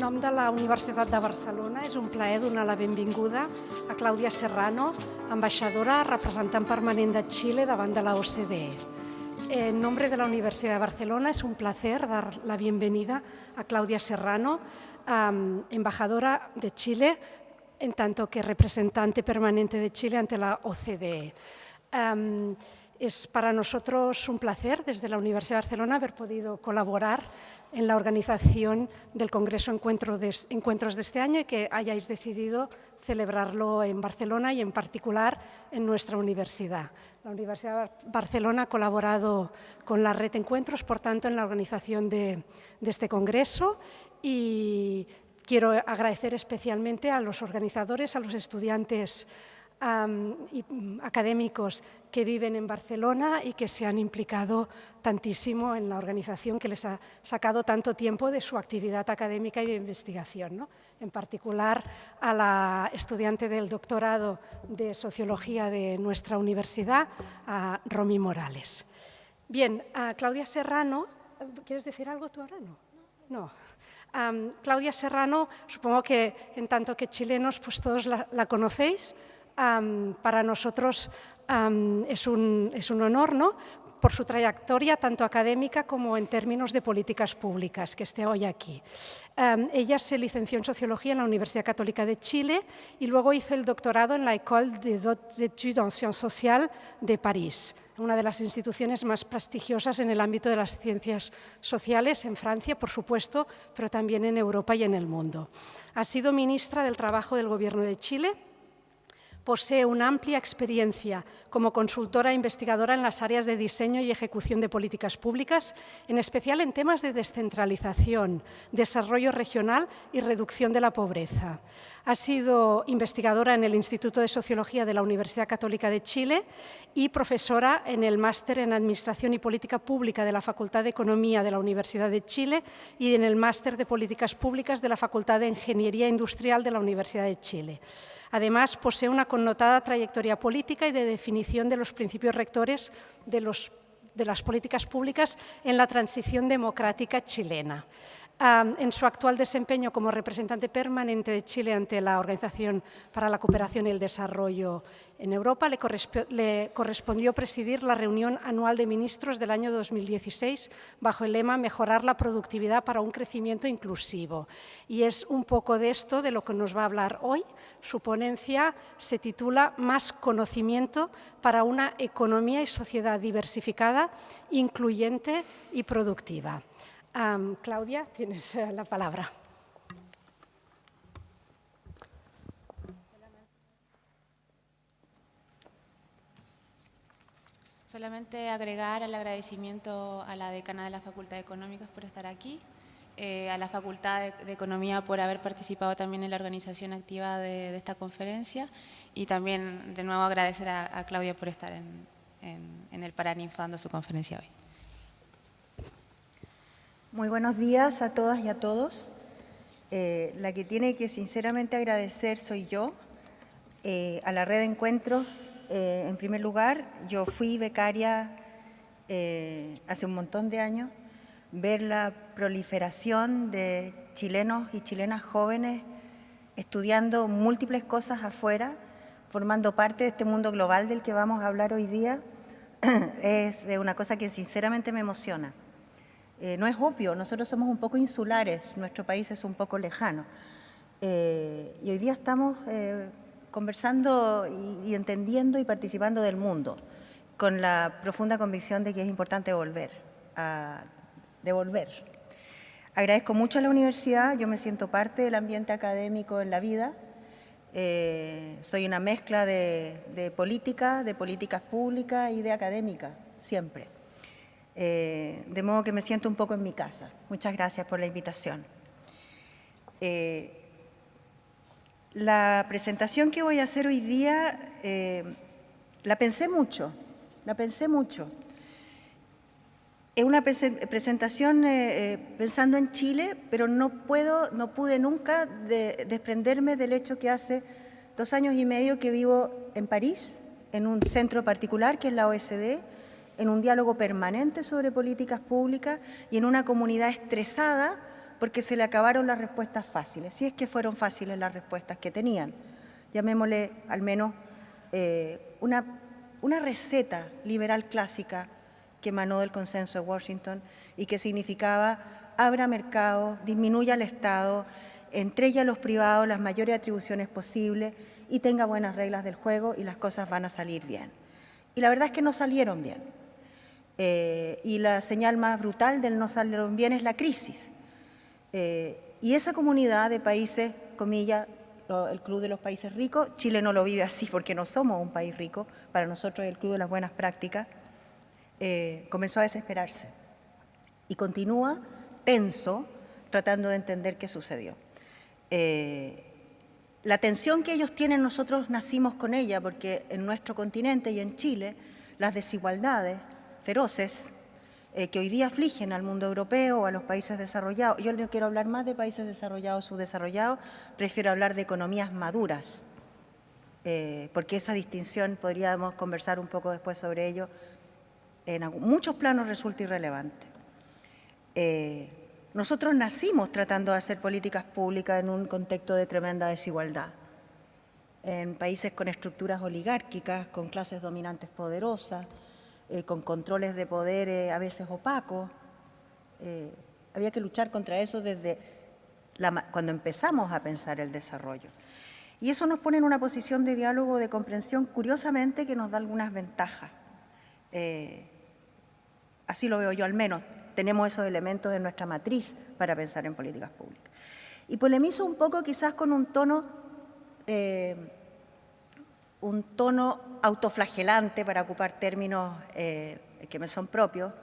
nom de la Universitat de Barcelona és un plaer donar la benvinguda a Clàudia Serrano, ambaixadora representant permanent de Chile davant de la OCDE. En nombre de la Universidad de Barcelona es un placer dar la bienvenida a Clàudia Serrano, embajadora de Chile, en tanto que representante permanente de Chile ante la OCDE. Es para nosotros un placer desde la Universidad de Barcelona haber podido colaborar en la organización del Congreso Encuentros de este año y que hayáis decidido celebrarlo en Barcelona y en particular en nuestra universidad. La Universidad de Barcelona ha colaborado con la Red Encuentros, por tanto, en la organización de este Congreso y quiero agradecer especialmente a los organizadores, a los estudiantes y académicos que viven en Barcelona y que se han implicado tantísimo en la organización, que les ha sacado tanto tiempo de su actividad académica y de investigación, ¿no? En particular a la estudiante del doctorado de Sociología de nuestra universidad, a Romy Morales. Bien, a Clàudia Serrano, ¿quieres decir algo tú ahora? No. Clàudia Serrano, supongo que en tanto que chilenos pues todos la conocéis. Para nosotros es un honor, ¿no?, por su trayectoria tanto académica como en términos de políticas públicas, que esté hoy aquí. Ella se licenció en Sociología en la Universidad Católica de Chile y luego hizo el doctorado en la École des Hautes Études en Sciences Sociales de París, una de las instituciones más prestigiosas en el ámbito de las ciencias sociales, en Francia, por supuesto, pero también en Europa y en el mundo. Ha sido ministra del Trabajo del Gobierno de Chile. Posee una amplia experiencia como consultora e investigadora en las áreas de diseño y ejecución de políticas públicas, en especial en temas de descentralización, desarrollo regional y reducción de la pobreza. Ha sido investigadora en el Instituto de Sociología de la Universidad Católica de Chile y profesora en el Máster en Administración y Política Pública de la Facultad de Economía de la Universidad de Chile y en el Máster de Políticas Públicas de la Facultad de Ingeniería Industrial de la Universidad de Chile. Además, posee una connotada trayectoria política y de definición de los principios rectores de las políticas públicas en la transición democrática chilena. En su actual desempeño como representante permanente de Chile ante la Organización para la Cooperación y el Desarrollo en Europa, le correspondió presidir la reunión anual de ministros del año 2016 bajo el lema «Mejorar la productividad para un crecimiento inclusivo». Y es un poco de esto de lo que nos va a hablar hoy. Su ponencia se titula «Más conocimiento para una economía y sociedad diversificada, incluyente y productiva». Clàudia, tienes la palabra. Solamente agregar el agradecimiento a la decana de la Facultad de Económicas por estar aquí, a la Facultad de Economía por haber participado también en la organización activa de esta conferencia y también de nuevo agradecer a Clàudia por estar en el Paraninfo dando su conferencia hoy. Muy buenos días a todas y a todos. La que tiene que sinceramente agradecer soy yo, a la Red de Encuentros. En primer lugar, yo fui becaria hace un montón de años, ver la proliferación de chilenos y chilenas jóvenes estudiando múltiples cosas afuera, formando parte de este mundo global del que vamos a hablar hoy día, es una cosa que sinceramente me emociona. No es obvio, nosotros somos un poco insulares, nuestro país es un poco lejano. Y hoy día estamos conversando y entendiendo y participando del mundo, con la profunda convicción de que es importante devolver. Agradezco mucho a la universidad, yo me siento parte del ambiente académico en la vida. Soy una mezcla de política, de políticas públicas y de académica, siempre. De modo que me siento un poco en mi casa. Muchas gracias por la invitación. La presentación que voy a hacer hoy día la pensé mucho. Es una presentación pensando en Chile, pero no pude nunca desprenderme del hecho que hace 2 años y medio que vivo en París, en un centro particular que es la OCDE, en un diálogo permanente sobre políticas públicas y en una comunidad estresada porque se le acabaron las respuestas fáciles, si es que fueron fáciles las respuestas que tenían. Llamémosle al menos una receta liberal clásica que emanó del consenso de Washington y que significaba abra mercado, disminuya al Estado, entregue a los privados las mayores atribuciones posibles y tenga buenas reglas del juego y las cosas van a salir bien. Y la verdad es que no salieron bien. Y la señal más brutal del no salieron bien es la crisis. Y esa comunidad de países, comillas, el Club de los Países Ricos, Chile no lo vive así porque no somos un país rico, para nosotros es el Club de las Buenas Prácticas, comenzó a desesperarse y continúa tenso tratando de entender qué sucedió. La tensión que ellos tienen, nosotros nacimos con ella porque en nuestro continente y en Chile las desigualdades feroces que hoy día afligen al mundo europeo o a los países desarrollados. Yo no quiero hablar más de países desarrollados o subdesarrollados, prefiero hablar de economías maduras, porque esa distinción podríamos conversar un poco después sobre ello. En muchos planos resulta irrelevante. Nosotros nacimos tratando de hacer políticas públicas en un contexto de tremenda desigualdad. En países con estructuras oligárquicas, con clases dominantes poderosas, con controles de poder a veces opacos. Había que luchar contra eso desde cuando empezamos a pensar el desarrollo. Y eso nos pone en una posición de diálogo, de comprensión, curiosamente, que nos da algunas ventajas. Así lo veo yo al menos. Tenemos esos elementos en nuestra matriz para pensar en políticas públicas. Y polemizo un poco quizás con un tono autoflagelante, para ocupar términos que me son propios.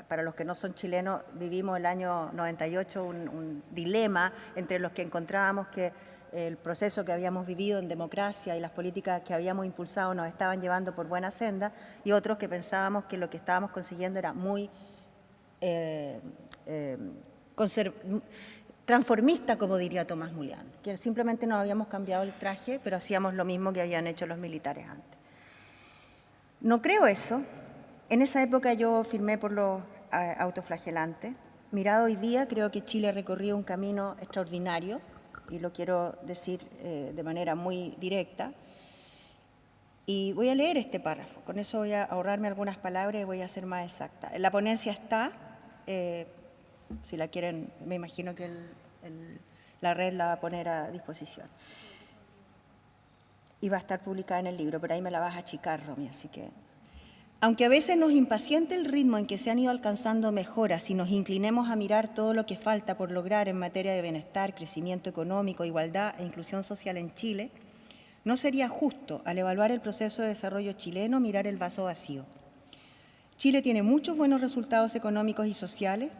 Para los que no son chilenos, vivimos el año 98 un dilema entre los que encontrábamos que el proceso que habíamos vivido en democracia y las políticas que habíamos impulsado nos estaban llevando por buena senda, y otros que pensábamos que lo que estábamos consiguiendo era muy transformista, como diría Tomás Mulián, que simplemente nos habíamos cambiado el traje, pero hacíamos lo mismo que habían hecho los militares antes. No creo eso. En esa época yo firmé por los autoflagelantes. Mirado hoy día, creo que Chile ha recorrido un camino extraordinario, y lo quiero decir de manera muy directa. Y voy a leer este párrafo. Con eso voy a ahorrarme algunas palabras y voy a ser más exacta. La ponencia está, si la quieren, me imagino que la red la va a poner a disposición. Y va a estar publicada en el libro, pero ahí me la vas a achicar, Romy, así que... Aunque a veces nos impaciente el ritmo en que se han ido alcanzando mejoras y nos inclinemos a mirar todo lo que falta por lograr en materia de bienestar, crecimiento económico, igualdad e inclusión social en Chile, no sería justo, al evaluar el proceso de desarrollo chileno, mirar el vaso vacío. Chile tiene muchos buenos resultados económicos y sociales,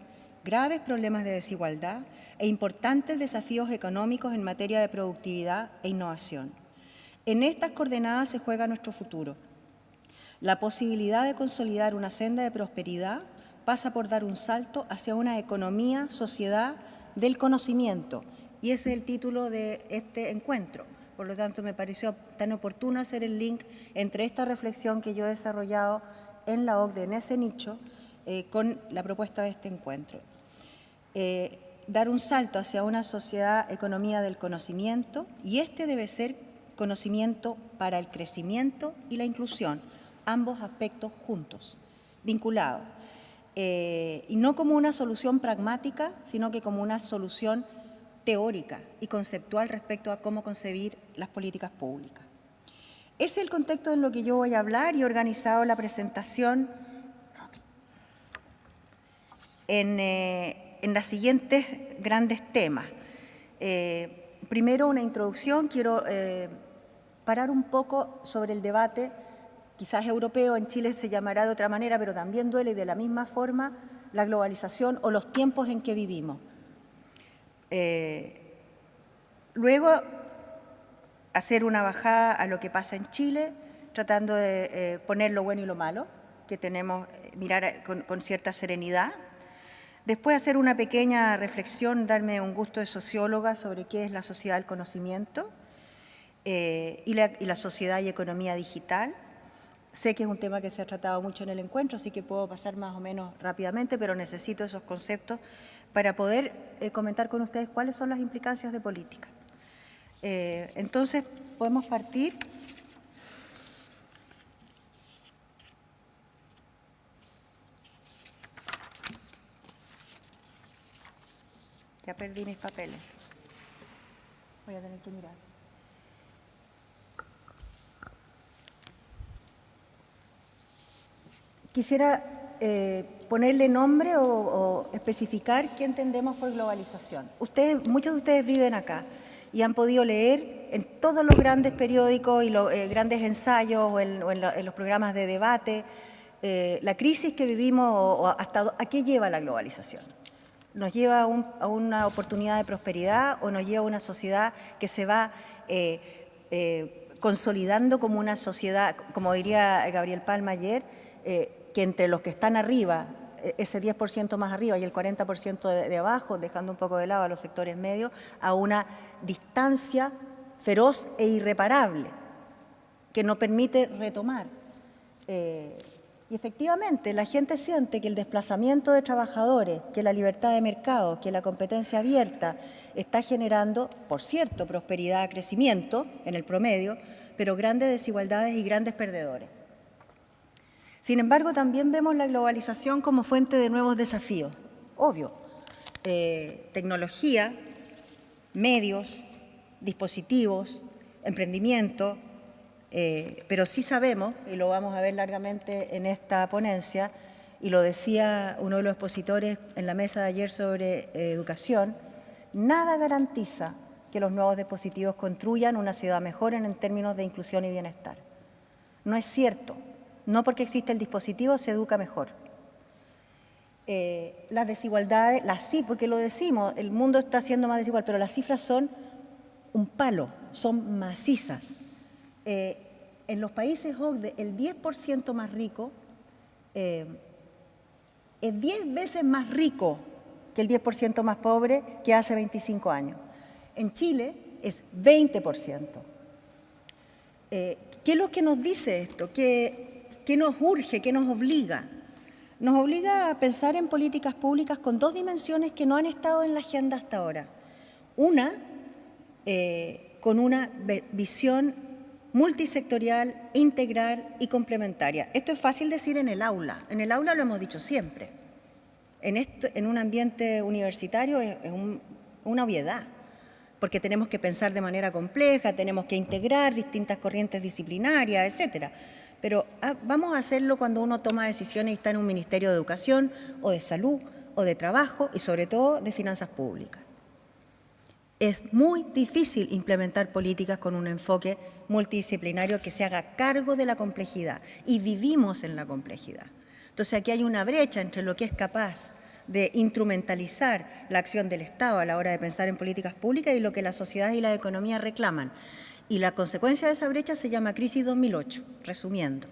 graves problemas de desigualdad e importantes desafíos económicos en materia de productividad e innovación. En estas coordenadas se juega nuestro futuro. La posibilidad de consolidar una senda de prosperidad pasa por dar un salto hacia una economía, sociedad del conocimiento. Y ese es el título de este encuentro. Por lo tanto, me pareció tan oportuno hacer el link entre esta reflexión que yo he desarrollado en la OCDE, en ese nicho, con la propuesta de este encuentro. Dar un salto hacia una sociedad, economía del conocimiento, y este debe ser conocimiento para el crecimiento y la inclusión, ambos aspectos juntos, vinculados, y no como una solución pragmática, sino que como una solución teórica y conceptual respecto a cómo concebir las políticas públicas. Ese es el contexto en lo que yo voy a hablar, y he organizado la presentación en los siguientes grandes temas. Primero, una introducción. Quiero parar un poco sobre el debate, quizás europeo, en Chile se llamará de otra manera, pero también duele de la misma forma la globalización o los tiempos en que vivimos. Luego, hacer una bajada a lo que pasa en Chile, tratando de poner lo bueno y lo malo, que tenemos, mirar con cierta serenidad. Después, hacer una pequeña reflexión, darme un gusto de socióloga sobre qué es la sociedad del conocimiento y la sociedad y economía digital. Sé que es un tema que se ha tratado mucho en el encuentro, así que puedo pasar más o menos rápidamente, pero necesito esos conceptos para poder comentar con ustedes cuáles son las implicancias de política. Entonces, podemos partir. Ya perdí mis papeles. Voy a tener que mirar. Quisiera ponerle nombre o especificar qué entendemos por globalización. Muchos de ustedes viven acá y han podido leer en todos los grandes periódicos y los grandes ensayos o en los programas de debate la crisis que vivimos o hasta a qué lleva la globalización. ¿Nos lleva a una oportunidad de prosperidad o nos lleva a una sociedad que se va consolidando como una sociedad, como diría Gabriel Palma ayer, que entre los que están arriba, ese 10% más arriba y el 40% de abajo, dejando un poco de lado a los sectores medios, a una distancia feroz e irreparable que no permite retomar? Y efectivamente, la gente siente que el desplazamiento de trabajadores, que la libertad de mercado, que la competencia abierta está generando, por cierto, prosperidad, crecimiento en el promedio, pero grandes desigualdades y grandes perdedores. Sin embargo, también vemos la globalización como fuente de nuevos desafíos. Obvio, tecnología, medios, dispositivos, emprendimiento, pero sí sabemos, y lo vamos a ver largamente en esta ponencia, y lo decía uno de los expositores en la mesa de ayer sobre educación, nada garantiza que los nuevos dispositivos construyan una ciudad mejor en términos de inclusión y bienestar. No es cierto. No porque existe el dispositivo se educa mejor. Las desigualdades, porque lo decimos, el mundo está siendo más desigual, pero las cifras son un palo, son macizas. En los países OCDE, el 10% más rico es 10 veces más rico que el 10% más pobre que hace 25 años. En Chile es 20%. ¿Qué es lo que nos dice esto? ¿Qué nos urge, qué nos obliga? Nos obliga a pensar en políticas públicas con dos dimensiones que no han estado en la agenda hasta ahora. Una, con una visión multisectorial, integral y complementaria. Esto es fácil decir en el aula. En el aula lo hemos dicho siempre. En un ambiente universitario es una obviedad, porque tenemos que pensar de manera compleja, tenemos que integrar distintas corrientes disciplinarias, etcétera. Pero vamos a hacerlo cuando uno toma decisiones y está en un ministerio de educación o de salud o de trabajo y sobre todo de finanzas públicas. Es muy difícil implementar políticas con un enfoque multidisciplinario que se haga cargo de la complejidad y vivimos en la complejidad. Entonces aquí hay una brecha entre lo que es capaz de instrumentalizar la acción del Estado a la hora de pensar en políticas públicas y lo que la sociedad y la economía reclaman. Y la consecuencia de esa brecha se llama crisis 2008, resumiendo.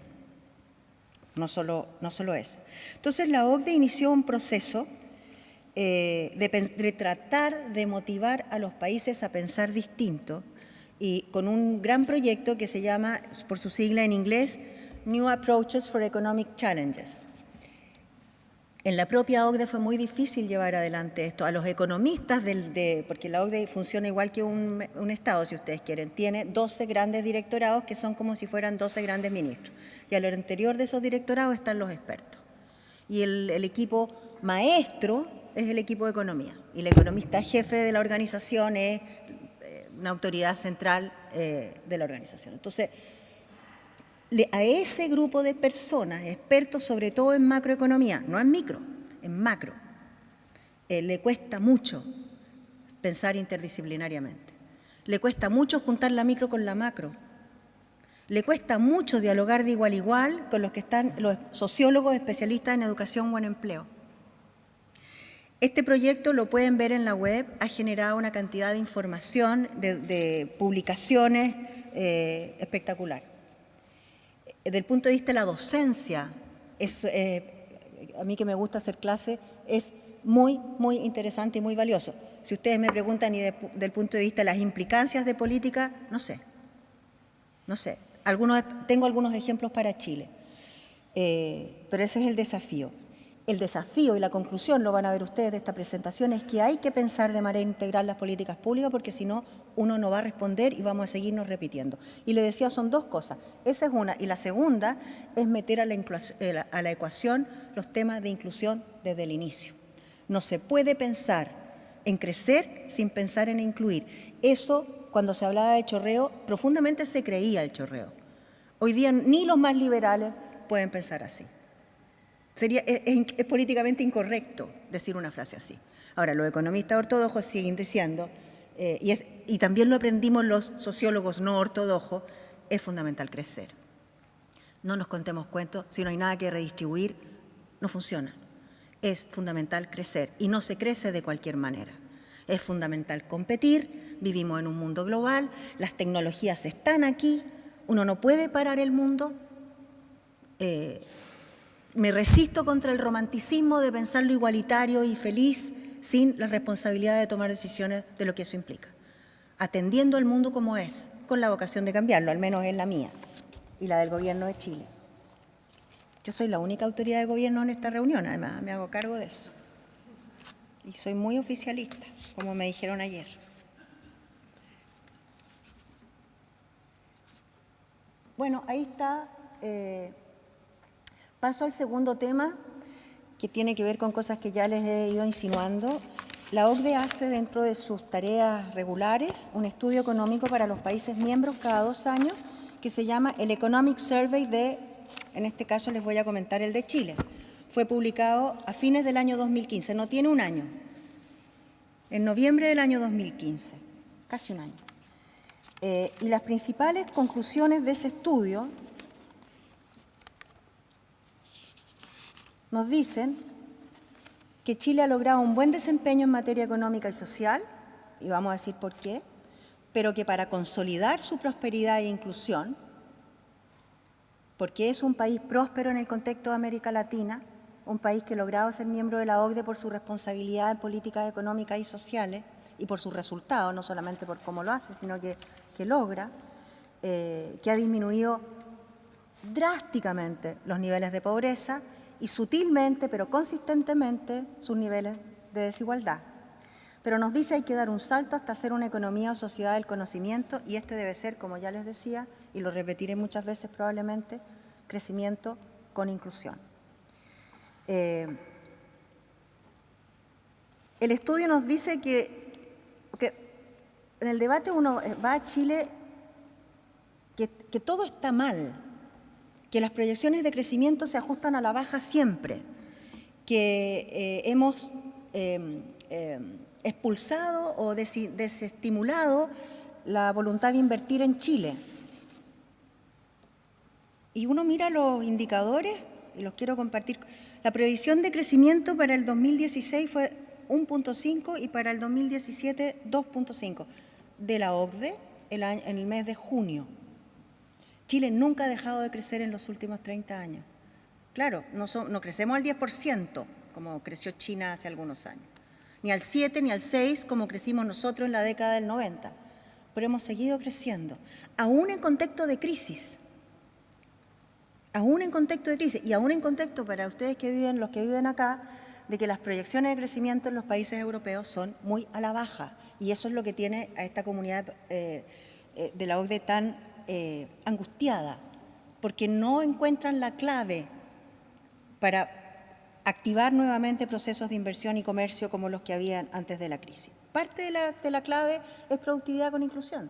No solo eso. Entonces la OCDE inició un proceso de tratar de motivar a los países a pensar distinto y con un gran proyecto que se llama, por su sigla en inglés, New Approaches for Economic Challenges. En la propia OCDE fue muy difícil llevar adelante esto. A los economistas, porque la OCDE funciona igual que un Estado, si ustedes quieren, tiene 12 grandes directorados que son como si fueran 12 grandes ministros. Y al interior de esos directorados están los expertos. Y el equipo maestro es el equipo de economía. Y el economista jefe de la organización es una autoridad central de la organización. Entonces, a ese grupo de personas, expertos sobre todo en macroeconomía, no en micro, en macro, le cuesta mucho pensar interdisciplinariamente. Le cuesta mucho juntar la micro con la macro. Le cuesta mucho dialogar de igual a igual con los que están los sociólogos especialistas en educación o en empleo. Este proyecto, lo pueden ver en la web, ha generado una cantidad de información, de publicaciones espectacular. Desde el punto de vista de la docencia, a mí que me gusta hacer clase, es muy, muy interesante y muy valioso. Si ustedes me preguntan y del punto de vista de las implicancias de política, no sé. Tengo algunos ejemplos para Chile. Pero ese es el desafío. El desafío y la conclusión, lo van a ver ustedes de esta presentación, es que hay que pensar de manera integral las políticas públicas porque si no, uno no va a responder y vamos a seguirnos repitiendo. Y le decía, son dos cosas. Esa es una. Y la segunda es meter a la ecuación los temas de inclusión desde el inicio. No se puede pensar en crecer sin pensar en incluir. Eso, cuando se hablaba de chorreo, profundamente se creía el chorreo. Hoy día ni los más liberales pueden pensar así. Es políticamente incorrecto decir una frase así. Ahora, los economistas ortodoxos siguen diciendo, y también lo aprendimos los sociólogos no ortodoxos, es fundamental crecer. No nos contemos cuentos, si no hay nada que redistribuir, no funciona. Es fundamental crecer y no se crece de cualquier manera. Es fundamental competir, vivimos en un mundo global, las tecnologías están aquí, uno no puede parar el mundo. Me resisto contra el romanticismo de pensar lo igualitario y feliz sin la responsabilidad de tomar decisiones de lo que eso implica. Atendiendo al mundo como es, con la vocación de cambiarlo, al menos es la mía y la del Gobierno de Chile. Yo soy la única autoridad de gobierno en esta reunión, además me hago cargo de eso. Y soy muy oficialista, como me dijeron ayer. Bueno, ahí está. Paso al segundo tema, que tiene que ver con cosas que ya les he ido insinuando. La OCDE hace dentro de sus tareas regulares un estudio económico para los países miembros cada 2 años que se llama el Economic Survey de, en este caso les voy a comentar el de Chile. Fue publicado a fines del año 2015, no tiene un año, en noviembre del año 2015, casi un año. Y las principales conclusiones de ese estudio nos dicen que Chile ha logrado un buen desempeño en materia económica y social, y vamos a decir por qué, pero que para consolidar su prosperidad e inclusión, porque es un país próspero en el contexto de América Latina, un país que ha logrado ser miembro de la OCDE por su responsabilidad en políticas económicas y sociales y por sus resultados, no solamente por cómo lo hace, sino que logra, que ha disminuido drásticamente los niveles de pobreza y sutilmente, pero consistentemente, sus niveles de desigualdad. Pero nos dice que hay que dar un salto hasta hacer una economía o sociedad del conocimiento y este debe ser, como ya les decía, y lo repetiré muchas veces probablemente, crecimiento con inclusión. El estudio nos dice que en el debate uno va a Chile que todo está mal, que las proyecciones de crecimiento se ajustan a la baja siempre, que hemos expulsado o desestimulado la voluntad de invertir en Chile. Y uno mira los indicadores, y los quiero compartir. La previsión de crecimiento para el 2016 fue 1.5 y para el 2017 2.5 de la OCDE en el mes de junio. Chile nunca ha dejado de crecer en los últimos 30 años. Claro, no crecemos al 10%, como creció China hace algunos años, ni al 7, ni al 6, como crecimos nosotros en la década del 90, pero hemos seguido creciendo, aún en contexto de crisis. Aún en contexto de crisis y aún en contexto para ustedes que viven, los que viven acá, de que las proyecciones de crecimiento en los países europeos son muy a la baja. Y eso es lo que tiene a esta comunidad de la OCDE tan angustiada, porque no encuentran la clave para activar nuevamente procesos de inversión y comercio como los que habían antes de la crisis. Parte de la clave es productividad con inclusión.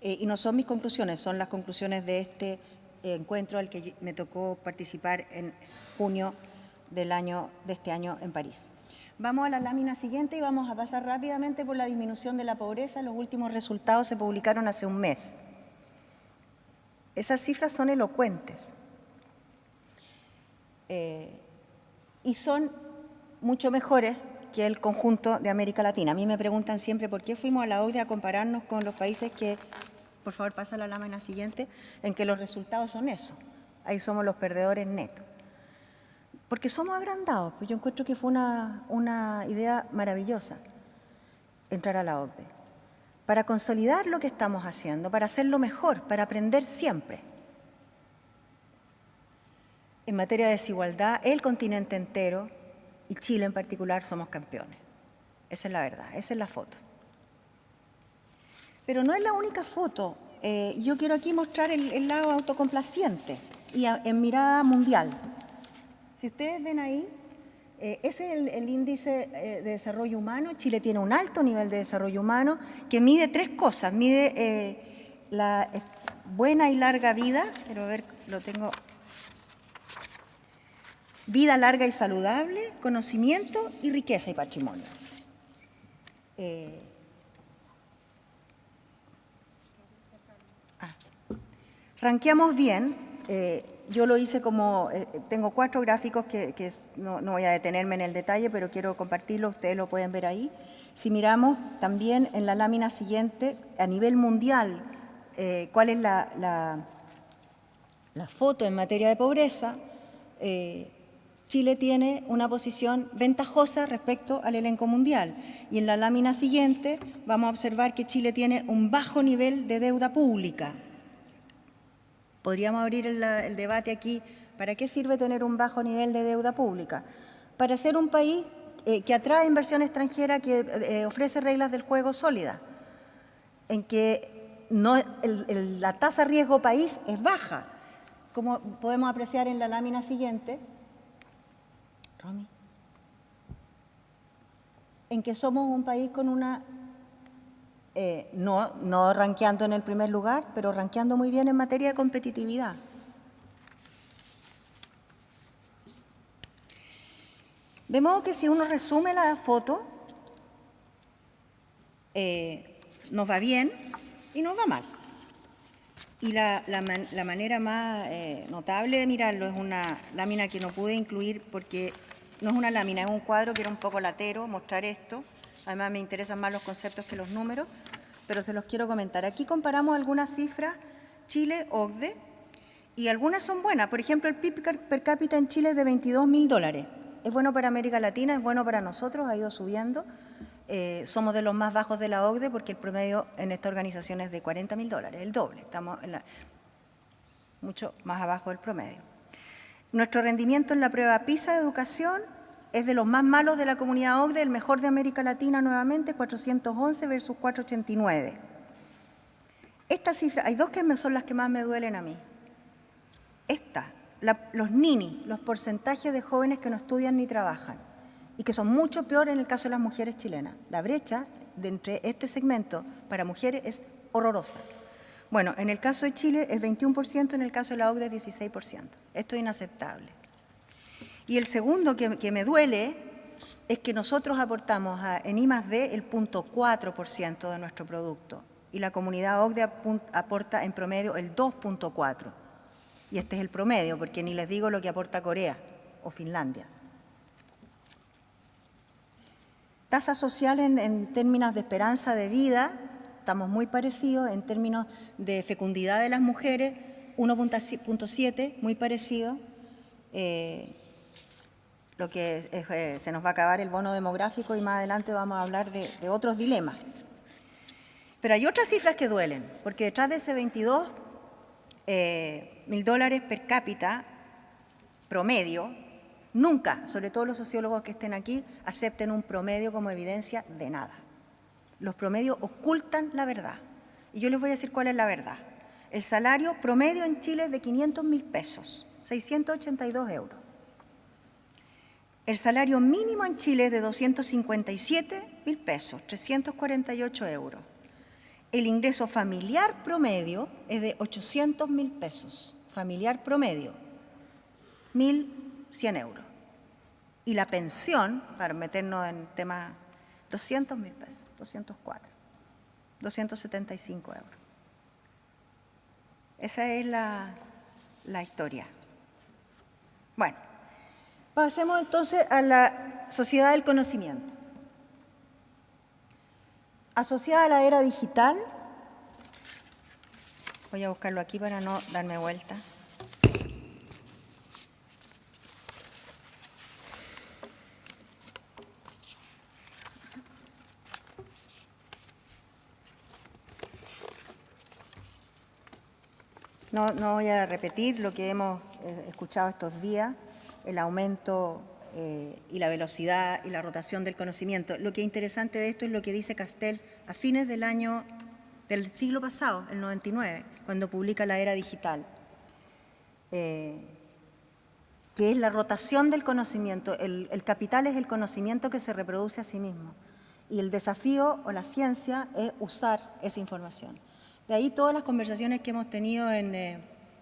Y no son mis conclusiones, son las conclusiones de este encuentro al que me tocó participar en junio de este año en París. Vamos a la lámina siguiente y vamos a pasar rápidamente por la disminución de la pobreza. Los últimos resultados se publicaron hace un mes. Esas cifras son elocuentes y son mucho mejores que el conjunto de América Latina. A mí me preguntan siempre por qué fuimos a la OCDE a compararnos con los países que, por favor pasa la lámina siguiente, en que los resultados son eso. Ahí somos los perdedores netos. Porque somos agrandados, pues yo encuentro que fue una idea maravillosa entrar a la OCDE, para consolidar lo que estamos haciendo, para hacerlo mejor, para aprender siempre. en materia de desigualdad, el continente entero y Chile en particular somos campeones. Esa es la verdad, esa es la foto. Pero no es la única foto. Yo quiero aquí mostrar el lado autocomplaciente y en mirada mundial. Si ustedes ven ahí, ese es el índice de desarrollo humano. Chile tiene un alto nivel de desarrollo humano que mide tres cosas. Mide la buena y larga vida, quiero ver, lo tengo, vida larga y saludable, conocimiento y riqueza y patrimonio. Ranqueamos bien. Yo lo hice como, tengo 4 gráficos que no voy a detenerme en el detalle, pero quiero compartirlo, ustedes lo pueden ver ahí. Si miramos también en la lámina siguiente, a nivel mundial, cuál es la foto en materia de pobreza, Chile tiene una posición ventajosa respecto al elenco mundial. Y en la lámina siguiente vamos a observar que Chile tiene un bajo nivel de deuda pública. Podríamos abrir el debate aquí. ¿Para qué sirve tener un bajo nivel de deuda pública? Para ser un país que atrae inversión extranjera, que ofrece reglas del juego sólidas, en que la tasa riesgo país es baja, como podemos apreciar en la lámina siguiente, Romy, en que somos un país con una... no ranqueando en el primer lugar, pero ranqueando muy bien en materia de competitividad. De modo que si uno resume la foto, nos va bien y nos va mal. Y la manera más notable de mirarlo es una lámina que no pude incluir porque no es una lámina, es un cuadro que era un poco latero, mostrar esto. Además me interesan más los conceptos que los números, pero se los quiero comentar. Aquí comparamos algunas cifras, Chile, OCDE, y algunas son buenas. Por ejemplo, el PIB per cápita en Chile es de $22.000. Es bueno para América Latina, es bueno para nosotros, ha ido subiendo. Somos de los más bajos de la OCDE porque el promedio en esta organización es de $40.000, el doble. Estamos mucho más abajo del promedio. Nuestro rendimiento en la prueba PISA de educación es de los más malos de la comunidad OCDE, el mejor de América Latina nuevamente, 411 versus 489. Esta cifra, hay dos que son las que más me duelen a mí. Los NINI, los porcentajes de jóvenes que no estudian ni trabajan, y que son mucho peor en el caso de las mujeres chilenas. La brecha entre este segmento para mujeres es horrorosa. Bueno, en el caso de Chile es 21%, en el caso de la OCDE es 16%. Esto es inaceptable. Y el segundo que me duele es que nosotros aportamos en I+D el 0.4% de nuestro producto y la comunidad OCDE aporta en promedio el 2.4%. Y este es el promedio, porque ni les digo lo que aporta Corea o Finlandia. Tasa social en términos de esperanza de vida, estamos muy parecidos. En términos de fecundidad de las mujeres, 1.7, muy parecido. Lo que se nos va a acabar el bono demográfico y más adelante vamos a hablar de otros dilemas. Pero hay otras cifras que duelen, porque detrás de ese $22.000 per cápita promedio, nunca, sobre todo los sociólogos que estén aquí, acepten un promedio como evidencia de nada. Los promedios ocultan la verdad. Y yo les voy a decir cuál es la verdad. El salario promedio en Chile es de 500.000 pesos, 682 euros. El salario mínimo en Chile es de 257.000 pesos, 348 euros. El ingreso familiar promedio es de 800.000 pesos, familiar promedio, 1.100 euros. Y la pensión, para meternos en temas, 200.000 pesos, 204, 275 euros. Esa es la historia. Bueno, pasemos entonces a la sociedad del conocimiento. Asociada a la era digital, voy a buscarlo aquí para no darme vuelta. No voy a repetir lo que hemos escuchado estos días, el aumento y la velocidad y la rotación del conocimiento. Lo que es interesante de esto es lo que dice Castells a fines del siglo pasado, el 99, cuando publica La Era Digital, que es la rotación del conocimiento. El capital es el conocimiento que se reproduce a sí mismo. Y el desafío o la ciencia es usar esa información. De ahí todas las conversaciones que hemos tenido en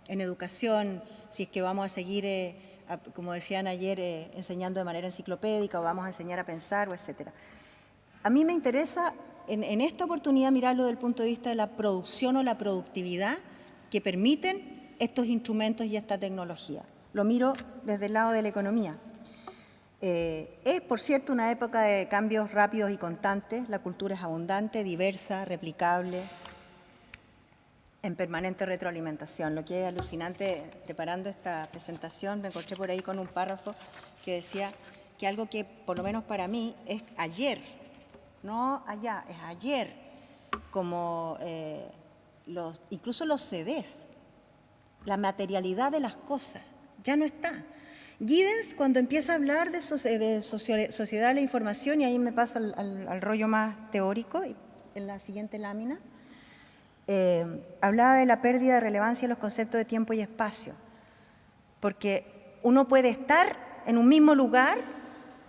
educación, si es que vamos a seguir, como decían ayer, enseñando de manera enciclopédica o vamos a enseñar a pensar, etcétera. A mí me interesa en esta oportunidad mirarlo desde el punto de vista de la producción o la productividad que permiten estos instrumentos y esta tecnología. Lo miro desde el lado de la economía. Es, por cierto, una época de cambios rápidos y constantes. La cultura es abundante, diversa, replicable, en permanente retroalimentación. Lo que es alucinante, preparando esta presentación, me encontré por ahí con un párrafo que decía que algo que, por lo menos para mí, es ayer, no allá, es ayer, como incluso los CDs, la materialidad de las cosas, ya no está. Giddens, cuando empieza a hablar de sociedad de la información, y ahí me paso al rollo más teórico, en la siguiente lámina, hablaba de la pérdida de relevancia de los conceptos de tiempo y espacio, porque uno puede estar en un mismo lugar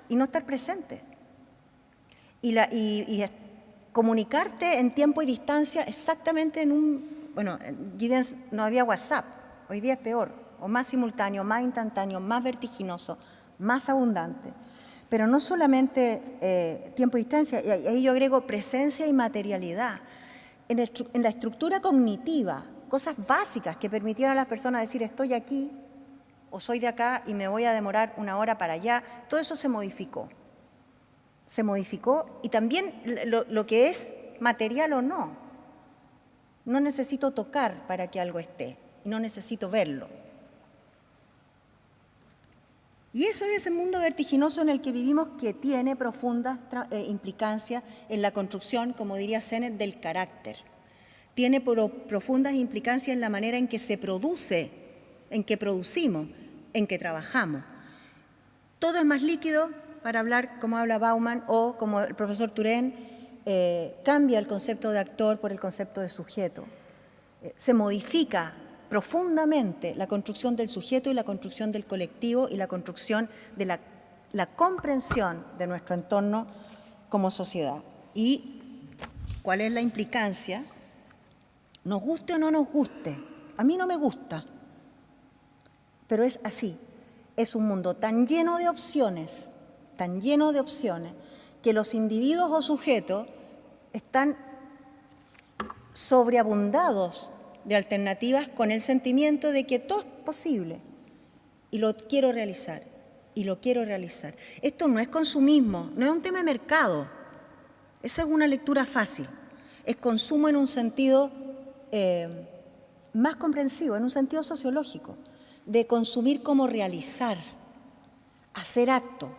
y no estar presente. Y comunicarte en tiempo y distancia exactamente bueno, en Giddens no había WhatsApp, hoy día es peor, o más simultáneo, más instantáneo, más vertiginoso, más abundante. Pero no solamente tiempo y distancia, y ahí yo agrego presencia y materialidad. En la estructura cognitiva, cosas básicas que permitieran a las personas decir estoy aquí o soy de acá y me voy a demorar una hora para allá, todo eso se modificó. Se modificó y también lo que es material o no. No necesito tocar para que algo esté y no necesito verlo. Y eso es ese mundo vertiginoso en el que vivimos que tiene profundas implicancias en la construcción, como diría Sennett, del carácter. Tiene profundas implicancias en la manera en que se produce, en que producimos, en que trabajamos. Todo es más líquido, para hablar como habla Bauman o como el profesor Turén, cambia el concepto de actor por el concepto de sujeto. Se modifica profundamente la construcción del sujeto y la construcción del colectivo y la construcción de la comprensión de nuestro entorno como sociedad. ¿Y cuál es la implicancia? Nos guste o no nos guste. A mí no me gusta, pero es así. Es un mundo tan lleno de opciones, que los individuos o sujetos están sobreabundados de alternativas con el sentimiento de que todo es posible y lo quiero realizar, Esto no es consumismo, no es un tema de mercado, esa es una lectura fácil, es consumo en un sentido más comprensivo, en un sentido sociológico, de consumir como realizar, hacer acto,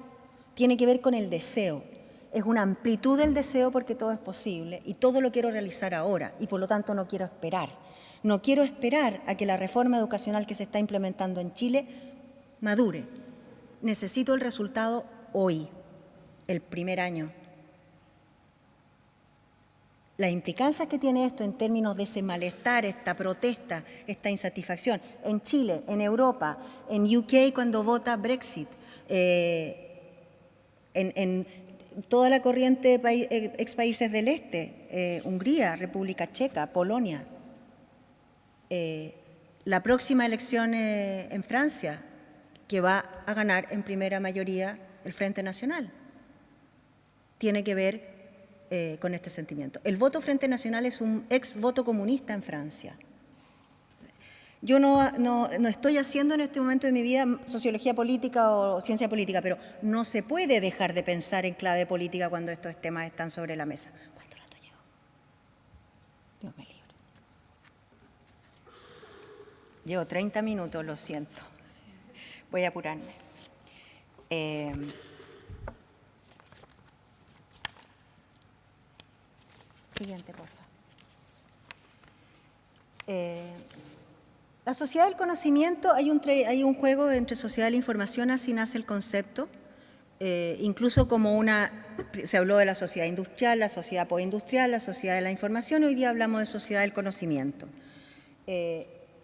tiene que ver con el deseo. Es una amplitud del deseo porque todo es posible y todo lo quiero realizar ahora y por lo tanto no quiero esperar. No quiero esperar a que la reforma educacional que se está implementando en Chile madure. Necesito el resultado hoy, el primer año. Las implicancias que tiene esto en términos de ese malestar, esta protesta, esta insatisfacción, en Chile, en Europa, en UK cuando vota Brexit, en toda la corriente de ex países del este, Hungría, República Checa, Polonia, la próxima elección en Francia, que va a ganar en primera mayoría el Frente Nacional, tiene que ver con este sentimiento. El voto Frente Nacional es un ex voto comunista en Francia. Yo no estoy haciendo en este momento de mi vida sociología política o ciencia política, pero no se puede dejar de pensar en clave política cuando estos temas están sobre la mesa. ¿Cuánto rato llevo? Dios me libre. Llevo 30 minutos, lo siento. Voy a apurarme. Siguiente, por favor. La sociedad del conocimiento, hay un juego entre sociedad de la información, así nace el concepto, incluso como se habló de la sociedad industrial, la sociedad postindustrial, la sociedad de la información, hoy día hablamos de sociedad del conocimiento.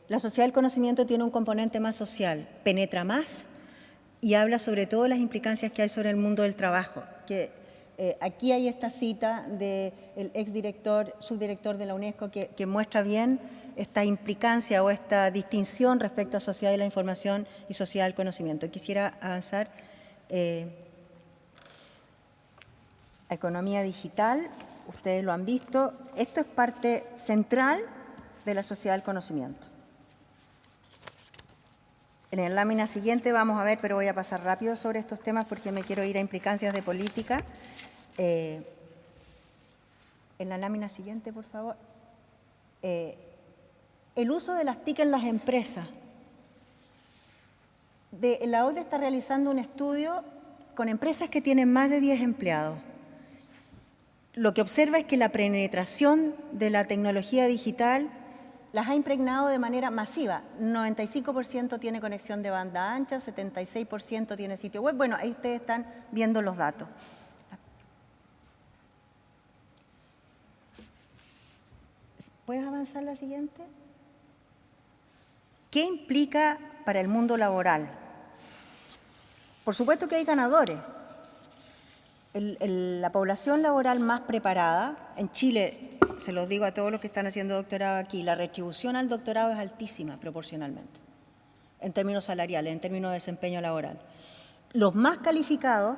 La sociedad del conocimiento tiene un componente más social, penetra más y habla sobre todo de las implicancias que hay sobre el mundo del trabajo. Aquí hay esta cita del subdirector de la UNESCO que muestra bien esta implicancia o esta distinción respecto a sociedad de la información y sociedad del conocimiento. Quisiera avanzar a economía digital. Ustedes lo han visto. Esto es parte central de la sociedad del conocimiento. En la lámina siguiente vamos a ver, pero voy a pasar rápido sobre estos temas porque me quiero ir a implicancias de política. En la lámina siguiente, por favor. El uso de las TIC en las empresas. La OCDE está realizando un estudio con empresas que tienen más de 10 empleados. Lo que observa es que la penetración de la tecnología digital las ha impregnado de manera masiva. 95% tiene conexión de banda ancha, 76% tiene sitio web. Bueno, ahí ustedes están viendo los datos. ¿Puedes avanzar la siguiente? ¿Qué implica para el mundo laboral? Por supuesto que hay ganadores. La población laboral más preparada, en Chile, se los digo a todos los que están haciendo doctorado aquí, la retribución al doctorado es altísima proporcionalmente, en términos salariales, en términos de desempeño laboral. Los más calificados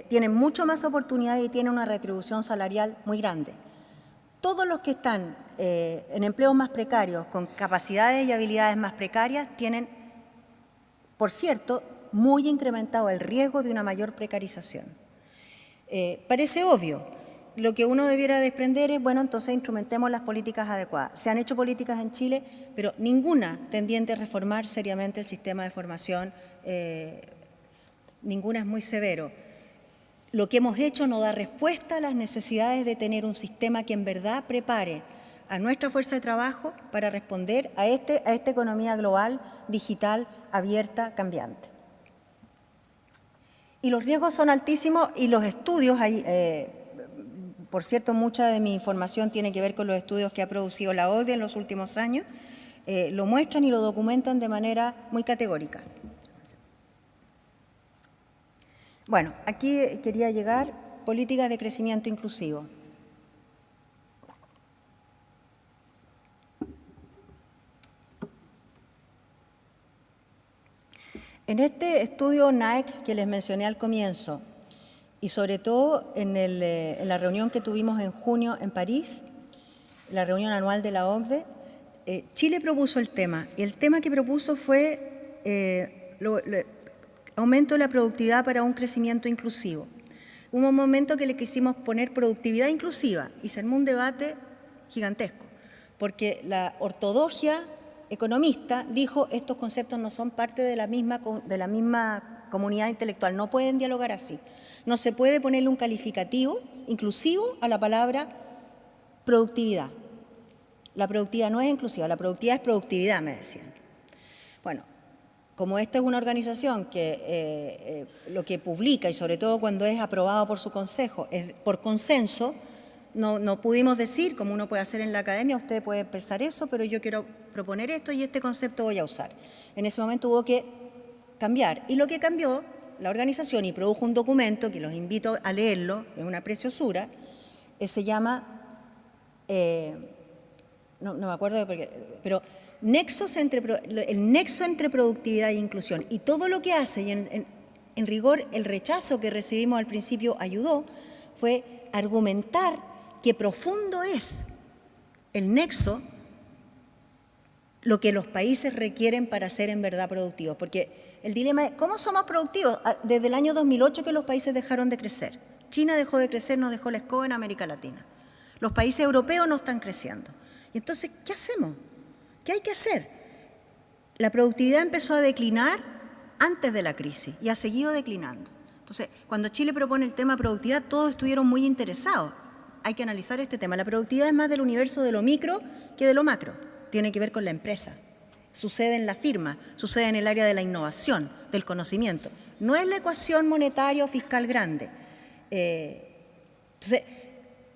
tienen mucho más oportunidades y tienen una retribución salarial muy grande. Todos los que están en empleos más precarios, con capacidades y habilidades más precarias, tienen, por cierto, muy incrementado el riesgo de una mayor precarización. Parece obvio. Lo que uno debiera desprender es, bueno, entonces instrumentemos las políticas adecuadas. Se han hecho políticas en Chile, pero ninguna tendiente a reformar seriamente el sistema de formación, ninguna es muy severo. Lo que hemos hecho no da respuesta a las necesidades de tener un sistema que en verdad prepare a nuestra fuerza de trabajo para responder a esta economía global, digital, abierta, cambiante. Y los riesgos son altísimos y los estudios, por cierto, mucha de mi información tiene que ver con los estudios que ha producido la OCDE en los últimos años, lo muestran y lo documentan de manera muy categórica. Bueno, aquí quería llegar, políticas de crecimiento inclusivo. En este estudio NAEC que les mencioné al comienzo, y sobre todo en la reunión que tuvimos en junio en París, la reunión anual de la OCDE, Chile propuso el tema, y el tema que propuso fue aumento de la productividad para un crecimiento inclusivo. Hubo un momento que le quisimos poner productividad inclusiva y se armó un debate gigantesco, porque la ortodoxia economista dijo estos conceptos no son parte de la misma comunidad intelectual, no pueden dialogar así. No se puede ponerle un calificativo inclusivo a la palabra productividad. La productividad no es inclusiva, la productividad es productividad, me decían. Bueno, como esta es una organización que lo que publica, y sobre todo cuando es aprobado por su consejo, es por consenso, no pudimos decir, como uno puede hacer en la academia, usted puede pensar eso, pero yo quiero proponer esto y este concepto voy a usar. En ese momento hubo que cambiar. Y lo que cambió la organización y produjo un documento, que los invito a leerlo, es una preciosura, se llama, no me acuerdo, pero el nexo entre productividad e inclusión. Y todo lo que hace, y en rigor el rechazo que recibimos al principio ayudó, fue argumentar qué profundo es el nexo, lo que los países requieren para ser en verdad productivos. Porque el dilema es, ¿cómo somos productivos? Desde el año 2008 que los países dejaron de crecer. China dejó de crecer, nos dejó la escoba en América Latina. Los países europeos no están creciendo. Y entonces, ¿qué hacemos? ¿Qué hay que hacer? La productividad empezó a declinar antes de la crisis y ha seguido declinando. Entonces, cuando Chile propone el tema productividad, todos estuvieron muy interesados. Hay que analizar este tema. La productividad es más del universo de lo micro que de lo macro. Tiene que ver con la empresa. sucede en la firma, sucede en el área de la innovación, del conocimiento. No es la ecuación monetaria o fiscal grande. Entonces,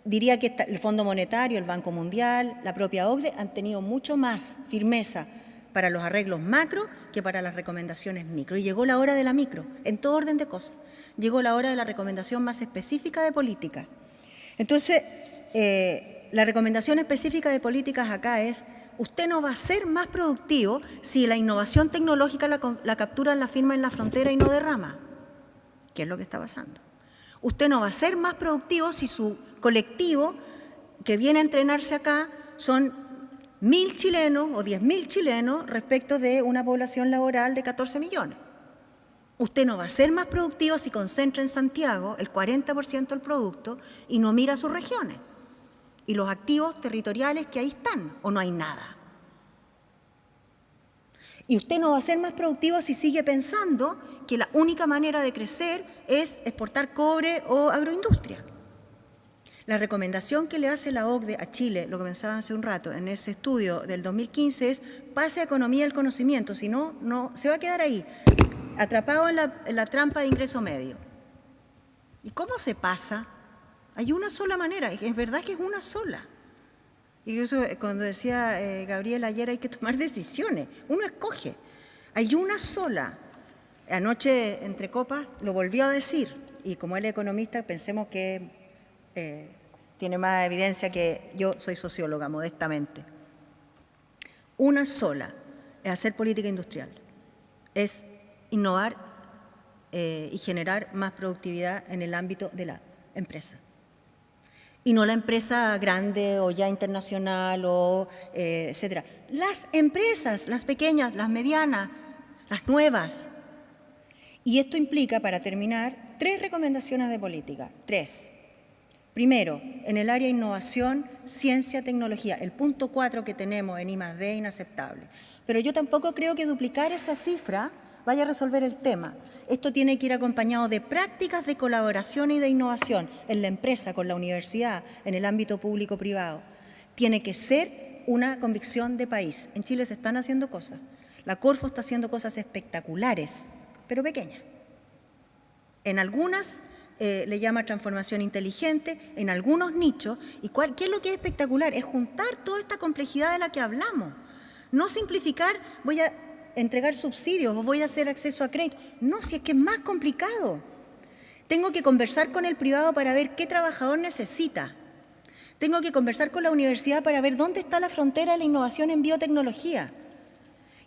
diría que el Fondo Monetario, el Banco Mundial, la propia OCDE han tenido mucho más firmeza para los arreglos macro que para las recomendaciones micro. Y llegó la hora de la micro, en todo orden de cosas. Llegó la hora de la recomendación más específica de política. Entonces, la recomendación específica de políticas acá es: usted no va a ser más productivo si la innovación tecnológica la captura en la firma en la frontera y no derrama. ¿Qué es lo que está pasando? Usted no va a ser más productivo si su colectivo que viene a entrenarse acá son 1.000 chilenos o 10.000 chilenos respecto de una población laboral de 14 millones. Usted no va a ser más productivo si concentra en Santiago el 40% del producto y no mira sus regiones y los activos territoriales que ahí están, o no hay nada. Y usted no va a ser más productivo si sigue pensando que la única manera de crecer es exportar cobre o agroindustria. La recomendación que le hace la OCDE a Chile, lo que pensaba hace un rato, en ese estudio del 2015 es: pase a economía del conocimiento, si no, se va a quedar ahí, atrapado en la trampa de ingreso medio. ¿Y cómo se pasa? Hay una sola manera, es verdad que es una sola. Y eso, cuando decía Gabriel ayer, hay que tomar decisiones, uno escoge. Hay una sola. Anoche, entre copas, lo volvió a decir, y como él es economista, pensemos que tiene más evidencia que yo soy socióloga, modestamente. Una sola es hacer política industrial, es innovar y generar más productividad en el ámbito de la empresa. Y no la empresa grande o ya internacional o etcétera. Las empresas, las pequeñas, las medianas, las nuevas. Y esto implica, para terminar, 3 recomendaciones de política. 3. Primero, en el área de innovación, ciencia, tecnología. El punto 4 que tenemos en I+D es inaceptable. Pero yo tampoco creo que duplicar esa cifra vaya a resolver el tema. Esto tiene que ir acompañado de prácticas de colaboración y de innovación en la empresa, con la universidad, en el ámbito público-privado. Tiene que ser una convicción de país. En Chile se están haciendo cosas. La Corfo está haciendo cosas espectaculares, pero pequeñas. En algunas le llama transformación inteligente, en algunos nichos. ¿Y qué es lo que es espectacular? Es juntar toda esta complejidad de la que hablamos. No simplificar, voy a entregar subsidios o voy a hacer acceso a crédito. No, si es que es más complicado. Tengo que conversar con el privado para ver qué trabajador necesita. Tengo que conversar con la universidad para ver dónde está la frontera de la innovación en biotecnología.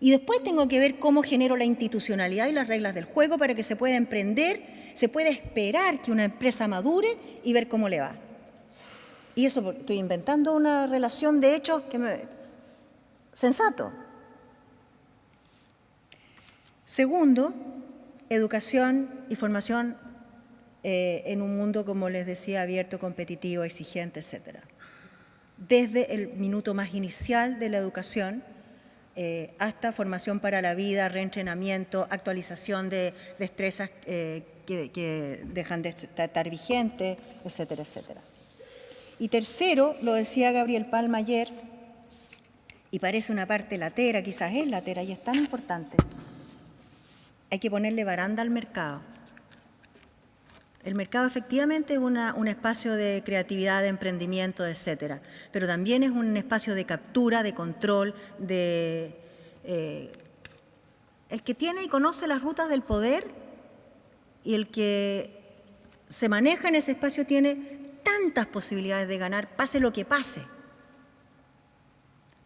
Y después tengo que ver cómo genero la institucionalidad y las reglas del juego para que se pueda emprender, se pueda esperar que una empresa madure y ver cómo le va. Y eso, estoy inventando una relación de hechos sensato. Segundo, educación y formación en un mundo, como les decía, abierto, competitivo, exigente, etc. Desde el minuto más inicial de la educación hasta formación para la vida, reentrenamiento, actualización de destrezas que dejan de estar vigentes, etcétera, etcétera. Y tercero, lo decía Gabriel Palma ayer, y parece una parte latera, quizás es latera y es tan importante. Hay que ponerle baranda al mercado. El mercado efectivamente es un espacio de creatividad, de emprendimiento, etcétera, pero también es un espacio de captura, de control, el que tiene y conoce las rutas del poder y el que se maneja en ese espacio tiene tantas posibilidades de ganar, pase lo que pase,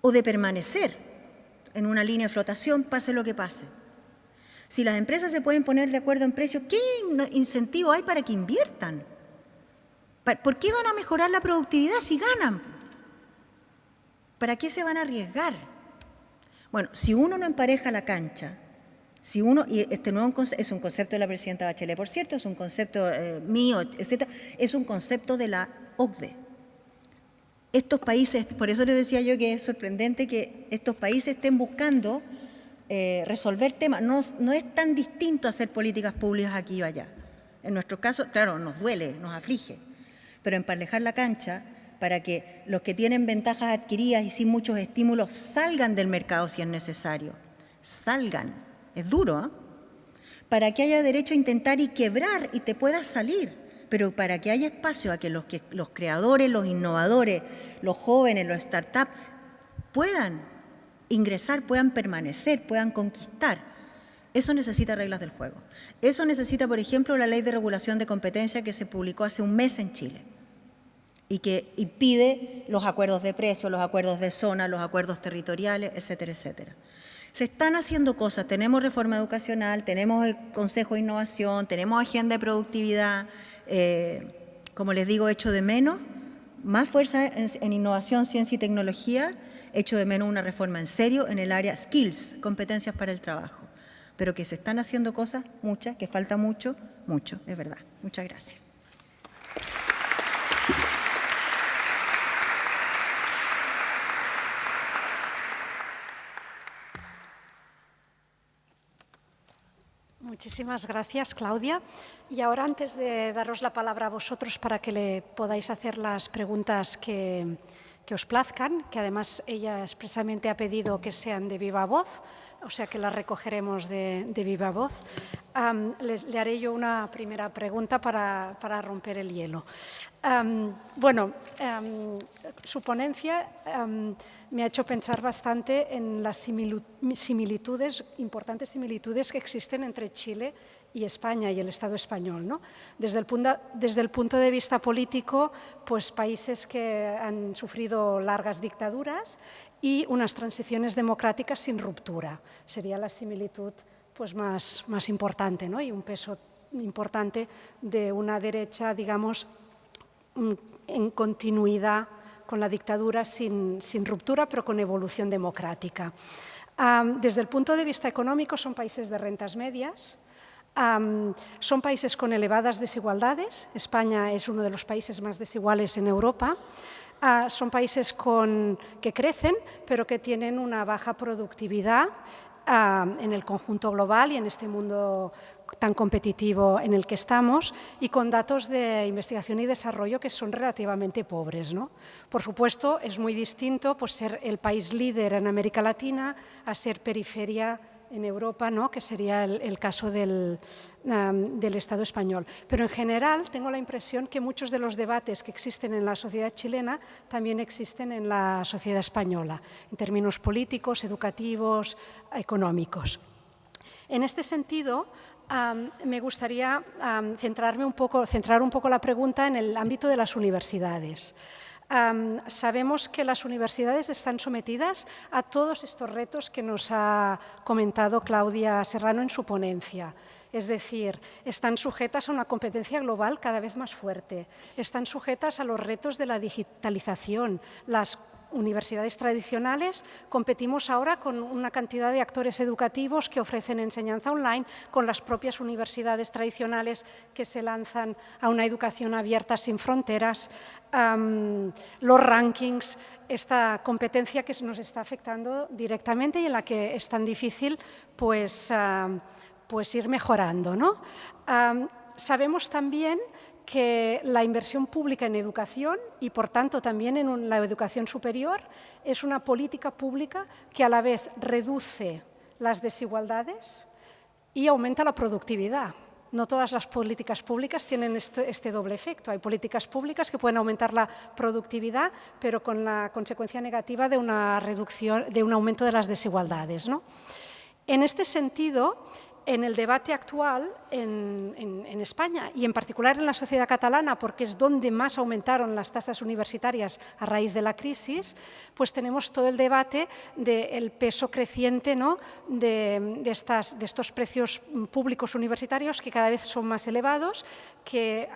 o de permanecer en una línea de flotación, pase lo que pase. Si las empresas se pueden poner de acuerdo en precios, ¿qué incentivo hay para que inviertan? ¿Por qué van a mejorar la productividad si ganan? ¿Para qué se van a arriesgar? Bueno, si uno no empareja la cancha, y este nuevo es un concepto de la presidenta Bachelet, por cierto, es un concepto mío, etcétera, es un concepto de la OCDE. Estos países, por eso les decía yo que es sorprendente que estos países estén buscando resolver temas. No es tan distinto hacer políticas públicas aquí o allá. En nuestro caso, claro, nos duele, nos aflige, pero emparejar la cancha para que los que tienen ventajas adquiridas y sin muchos estímulos salgan del mercado si es necesario. Salgan. Es duro, ¿eh? Para que haya derecho a intentar y quebrar y te puedas salir, pero para que haya espacio a que los creadores, los innovadores, los jóvenes, los startups puedan ingresar, puedan permanecer, puedan conquistar. Eso necesita reglas del juego. Eso necesita, por ejemplo, la Ley de Regulación de Competencia que se publicó hace un mes en Chile y que impide los acuerdos de precios, los acuerdos de zona, los acuerdos territoriales, etcétera, etcétera. Se están haciendo cosas, tenemos reforma educacional, tenemos el Consejo de Innovación, tenemos agenda de productividad, como les digo, echo de menos más fuerza en innovación, ciencia y tecnología, echo de menos una reforma en serio en el área skills, competencias para el trabajo, pero que se están haciendo cosas, muchas, que falta mucho, mucho, es verdad. Muchas gracias. Muchísimas gracias, Claudia. Y ahora, antes de daros la palabra a vosotros para que le podáis hacer las preguntas que os plazcan, que además ella expresamente ha pedido que sean de viva voz, o sea que las recogeremos de viva voz, le haré yo una primera pregunta para romper el hielo. Su ponencia me ha hecho pensar bastante en las similitudes, importantes similitudes que existen entre Chile y España y el Estado español, ¿no? Desde el punto de vista político, pues países que han sufrido largas dictaduras y unas transiciones democráticas sin ruptura. Sería la similitud pues, más importante, ¿no? Y un peso importante de una derecha, digamos, en continuidad con la dictadura sin ruptura, pero con evolución democrática. Desde el punto de vista económico, son países de rentas medias, son países con elevadas desigualdades. España es uno de los países más desiguales en Europa. Son países que crecen, pero que tienen una baja productividad en el conjunto global y en este mundo tan competitivo en el que estamos, y con datos de investigación y desarrollo que son relativamente pobres, ¿no? Por supuesto, es muy distinto pues, ser el país líder en América Latina a ser periferia en Europa, ¿no? Que sería el caso del Estado español. Pero en general tengo la impresión que muchos de los debates que existen en la sociedad chilena también existen en la sociedad española, en términos políticos, educativos, económicos. En este sentido, me gustaría centrar un poco la pregunta en el ámbito de las universidades. Sabemos que las universidades están sometidas a todos estos retos que nos ha comentado Claudia Serrano en su ponencia. Es decir, están sujetas a una competencia global cada vez más fuerte, están sujetas a los retos de la digitalización. Las universidades tradicionales competimos ahora con una cantidad de actores educativos que ofrecen enseñanza online, con las propias universidades tradicionales que se lanzan a una educación abierta sin fronteras, los rankings, esta competencia que nos está afectando directamente y en la que es tan difícil pues ir mejorando, ¿no? Sabemos también que la inversión pública en educación y, por tanto, también en la educación superior es una política pública que a la vez reduce las desigualdades y aumenta la productividad. No todas las políticas públicas tienen este doble efecto. Hay políticas públicas que pueden aumentar la productividad, pero con la consecuencia negativa de una reducción, de un aumento de las desigualdades, ¿no? En este sentido, en el debate actual en España y en particular en la sociedad catalana, porque es donde más aumentaron las tasas universitarias a raíz de la crisis, pues tenemos todo el debate del peso creciente, ¿no? de estos precios públicos universitarios que cada vez son más elevados, que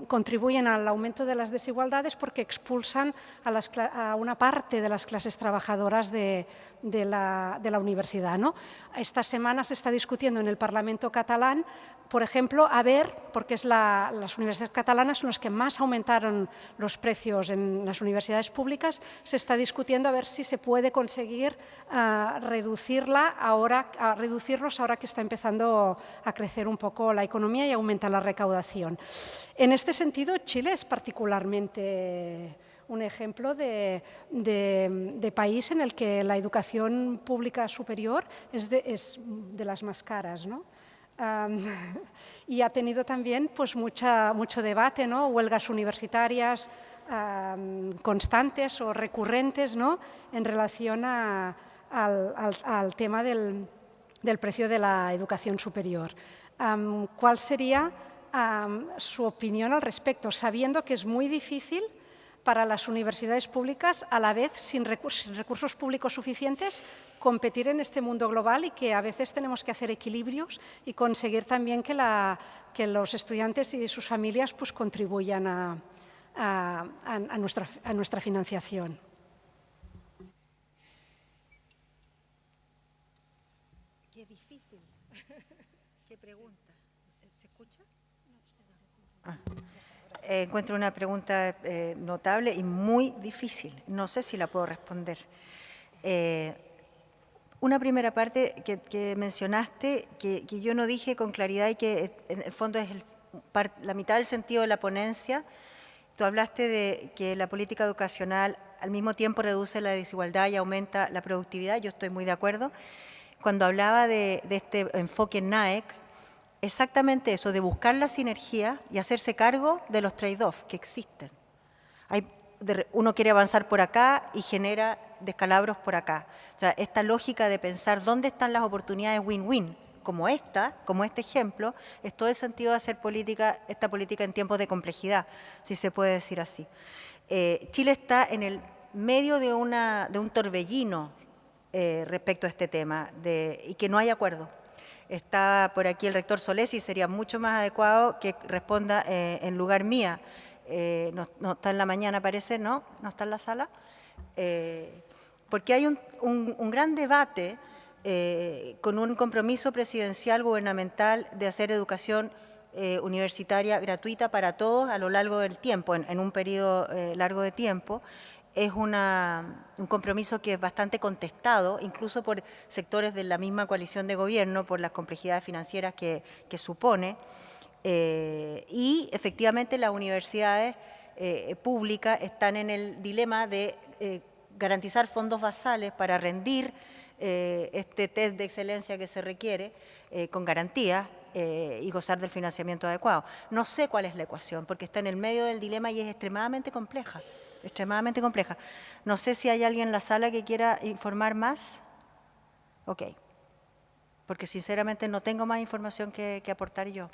contribuyen al aumento de las desigualdades porque expulsan a una parte de las clases trabajadoras de la universidad, ¿no? Esta semana se está discutiendo en el Parlamento catalán, por ejemplo, a ver, porque las universidades catalanas son las que más aumentaron los precios en las universidades públicas, se está discutiendo a ver si se puede conseguir reducirlos ahora que está empezando a crecer un poco la economía y aumenta la recaudación. En este sentido, Chile es particularmente un ejemplo de país en el que la educación pública superior es de las más caras, ¿no? Y ha tenido también pues, mucho debate, ¿no? Huelgas universitarias constantes o recurrentes, ¿no? En relación al tema del precio de la educación superior. ¿Cuál sería su opinión al respecto, sabiendo que es muy difícil para las universidades públicas, a la vez sin recursos públicos suficientes, competir en este mundo global y que a veces tenemos que hacer equilibrios y conseguir también que los estudiantes y sus familias pues, contribuyan a nuestra financiación? Qué difícil. Qué pregunta. ¿Se escucha? Encuentro una pregunta notable y muy difícil. No sé si la puedo responder. Una primera parte que mencionaste, que yo no dije con claridad y que en el fondo es la mitad del sentido de la ponencia. Tú hablaste de que la política educacional al mismo tiempo reduce la desigualdad y aumenta la productividad. Yo estoy muy de acuerdo. Cuando hablaba de este enfoque NAEC, exactamente eso, de buscar la sinergia y hacerse cargo de los trade-offs que existen. Uno quiere avanzar por acá y genera descalabros por acá. O sea, esta lógica de pensar dónde están las oportunidades win-win, como este ejemplo, es todo el sentido de hacer esta política en tiempos de complejidad, si se puede decir así. Chile está en el medio de un torbellino respecto a este tema y que no hay acuerdo. Está por aquí el rector Solés y sería mucho más adecuado que responda en lugar mía. No está en la mañana, parece, ¿no? No está en la sala. Porque hay un gran debate con un compromiso presidencial gubernamental de hacer educación universitaria gratuita para todos a lo largo del tiempo, en un periodo largo de tiempo. Es un compromiso que es bastante contestado, incluso por sectores de la misma coalición de gobierno, por las complejidades financieras que supone. Y efectivamente las universidades públicas están en el dilema de garantizar fondos basales para rendir este test de excelencia que se requiere con garantías y gozar del financiamiento adecuado. No sé cuál es la ecuación, porque está en el medio del dilema y es extremadamente compleja. Extremadamente compleja. No sé si hay alguien en la sala que quiera informar más. Ok. Porque sinceramente no tengo más información que aportar yo.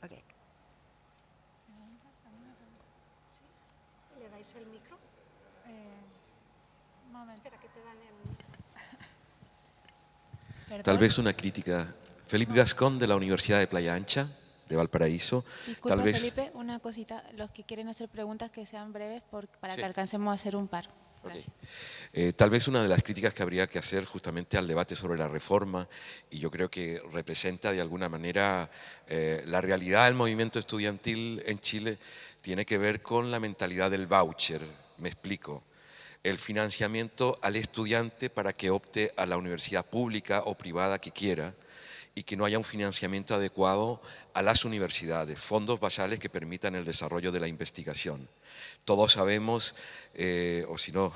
Ok. ¿Le dais el micro? Un momento. Espera, que te dan el... Tal vez una crítica. Felipe Gascón, de la Universidad de Playa Ancha, de Valparaíso. Disculpa, Tal vez... Felipe, una cosita. Los que quieren hacer preguntas que sean breves para que alcancemos a hacer un par. Gracias. Okay. Tal vez una de las críticas que habría que hacer justamente al debate sobre la reforma, y yo creo que representa de alguna manera la realidad del movimiento estudiantil en Chile, tiene que ver con la mentalidad del voucher. Me explico. El financiamiento al estudiante para que opte a la universidad pública o privada que quiera, y que no haya un financiamiento adecuado a las universidades, fondos basales que permitan el desarrollo de la investigación. Todos sabemos, o si no,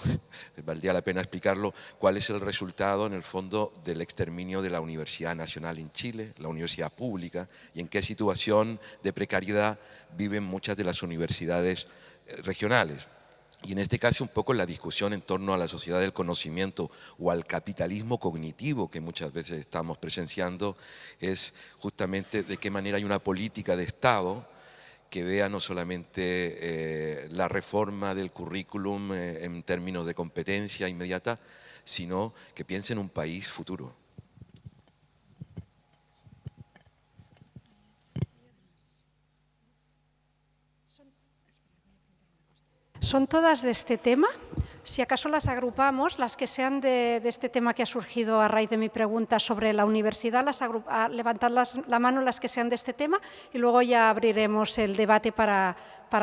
valdría la pena explicarlo, cuál es el resultado en el fondo del exterminio de la Universidad Nacional en Chile, la universidad pública, y en qué situación de precariedad viven muchas de las universidades regionales. Y en este caso un poco la discusión en torno a la sociedad del conocimiento o al capitalismo cognitivo que muchas veces estamos presenciando es justamente de qué manera hay una política de Estado que vea no solamente la reforma del currículum en términos de competencia inmediata, sino que piense en un país futuro. ¿Son todas de este tema? Si acaso las agrupamos, las que sean de este tema que ha surgido a raíz de mi pregunta sobre la universidad, levantad la mano las que sean de este tema y luego ya abriremos el debate para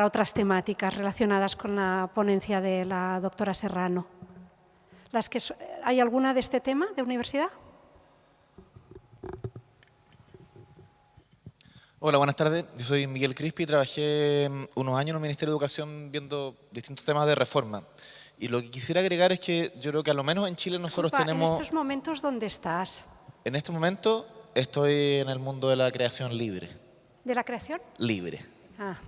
otras temáticas relacionadas con la ponencia de la doctora Serrano. ¿Hay alguna de este tema de universidad? Hola, buenas tardes. Yo soy Miguel Crispi, trabajé unos años en el Ministerio de Educación viendo distintos temas de reforma. Y lo que quisiera agregar es que yo creo que a lo menos en Chile nosotros Disculpa, tenemos... ¿en estos momentos dónde estás? En este momento estoy en el mundo de la creación libre. ¿De la creación? Libre. Ah.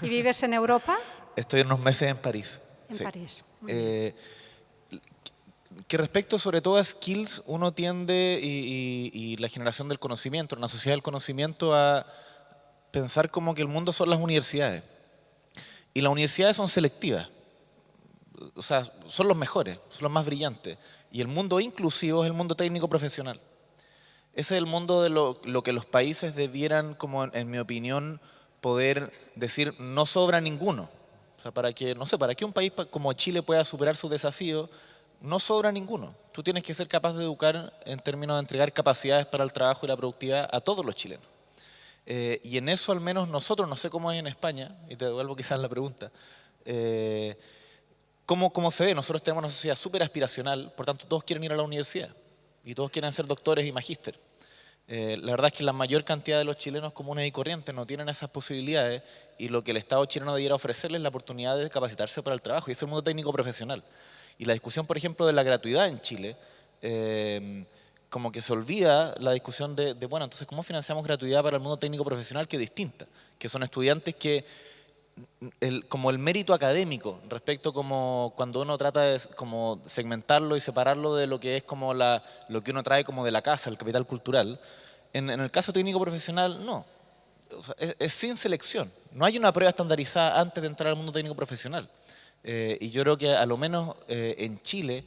¿Y vives en Europa? Estoy unos meses en París. En Sí. París. Muy bien. Que respecto sobre todo a skills, uno tiende y la generación del conocimiento, una sociedad del conocimiento, a pensar como que el mundo son las universidades. Y las universidades son selectivas. O sea, son los mejores, son los más brillantes. Y el mundo inclusivo es el mundo técnico profesional. Ese es el mundo de lo que los países debieran, como en mi opinión, poder decir no sobra ninguno. O sea, para que, no sé, para que un país como Chile pueda superar sus desafíos, no sobra ninguno. Tú tienes que ser capaz de educar en términos de entregar capacidades para el trabajo y la productividad a todos los chilenos. Y en eso al menos nosotros, no sé cómo es en España, y te devuelvo quizás la pregunta, ¿cómo se ve? Nosotros tenemos una sociedad súper aspiracional, por tanto todos quieren ir a la universidad y todos quieren ser doctores y magíster. La verdad es que la mayor cantidad de los chilenos comunes y corrientes no tienen esas posibilidades y lo que el Estado chileno debiera ofrecerles es la oportunidad de capacitarse para el trabajo y es el mundo técnico profesional. Y la discusión, por ejemplo, de la gratuidad en Chile, como que se olvida la discusión de, bueno, entonces, ¿cómo financiamos gratuidad para el mundo técnico profesional que es distinta? Que son estudiantes que, como el mérito académico, respecto como cuando uno trata de como segmentarlo y separarlo de lo que es como lo que uno trae como de la casa, el capital cultural, en el caso técnico profesional, no. O sea, es sin selección. No hay una prueba estandarizada antes de entrar al mundo técnico profesional. Y yo creo que a lo menos en Chile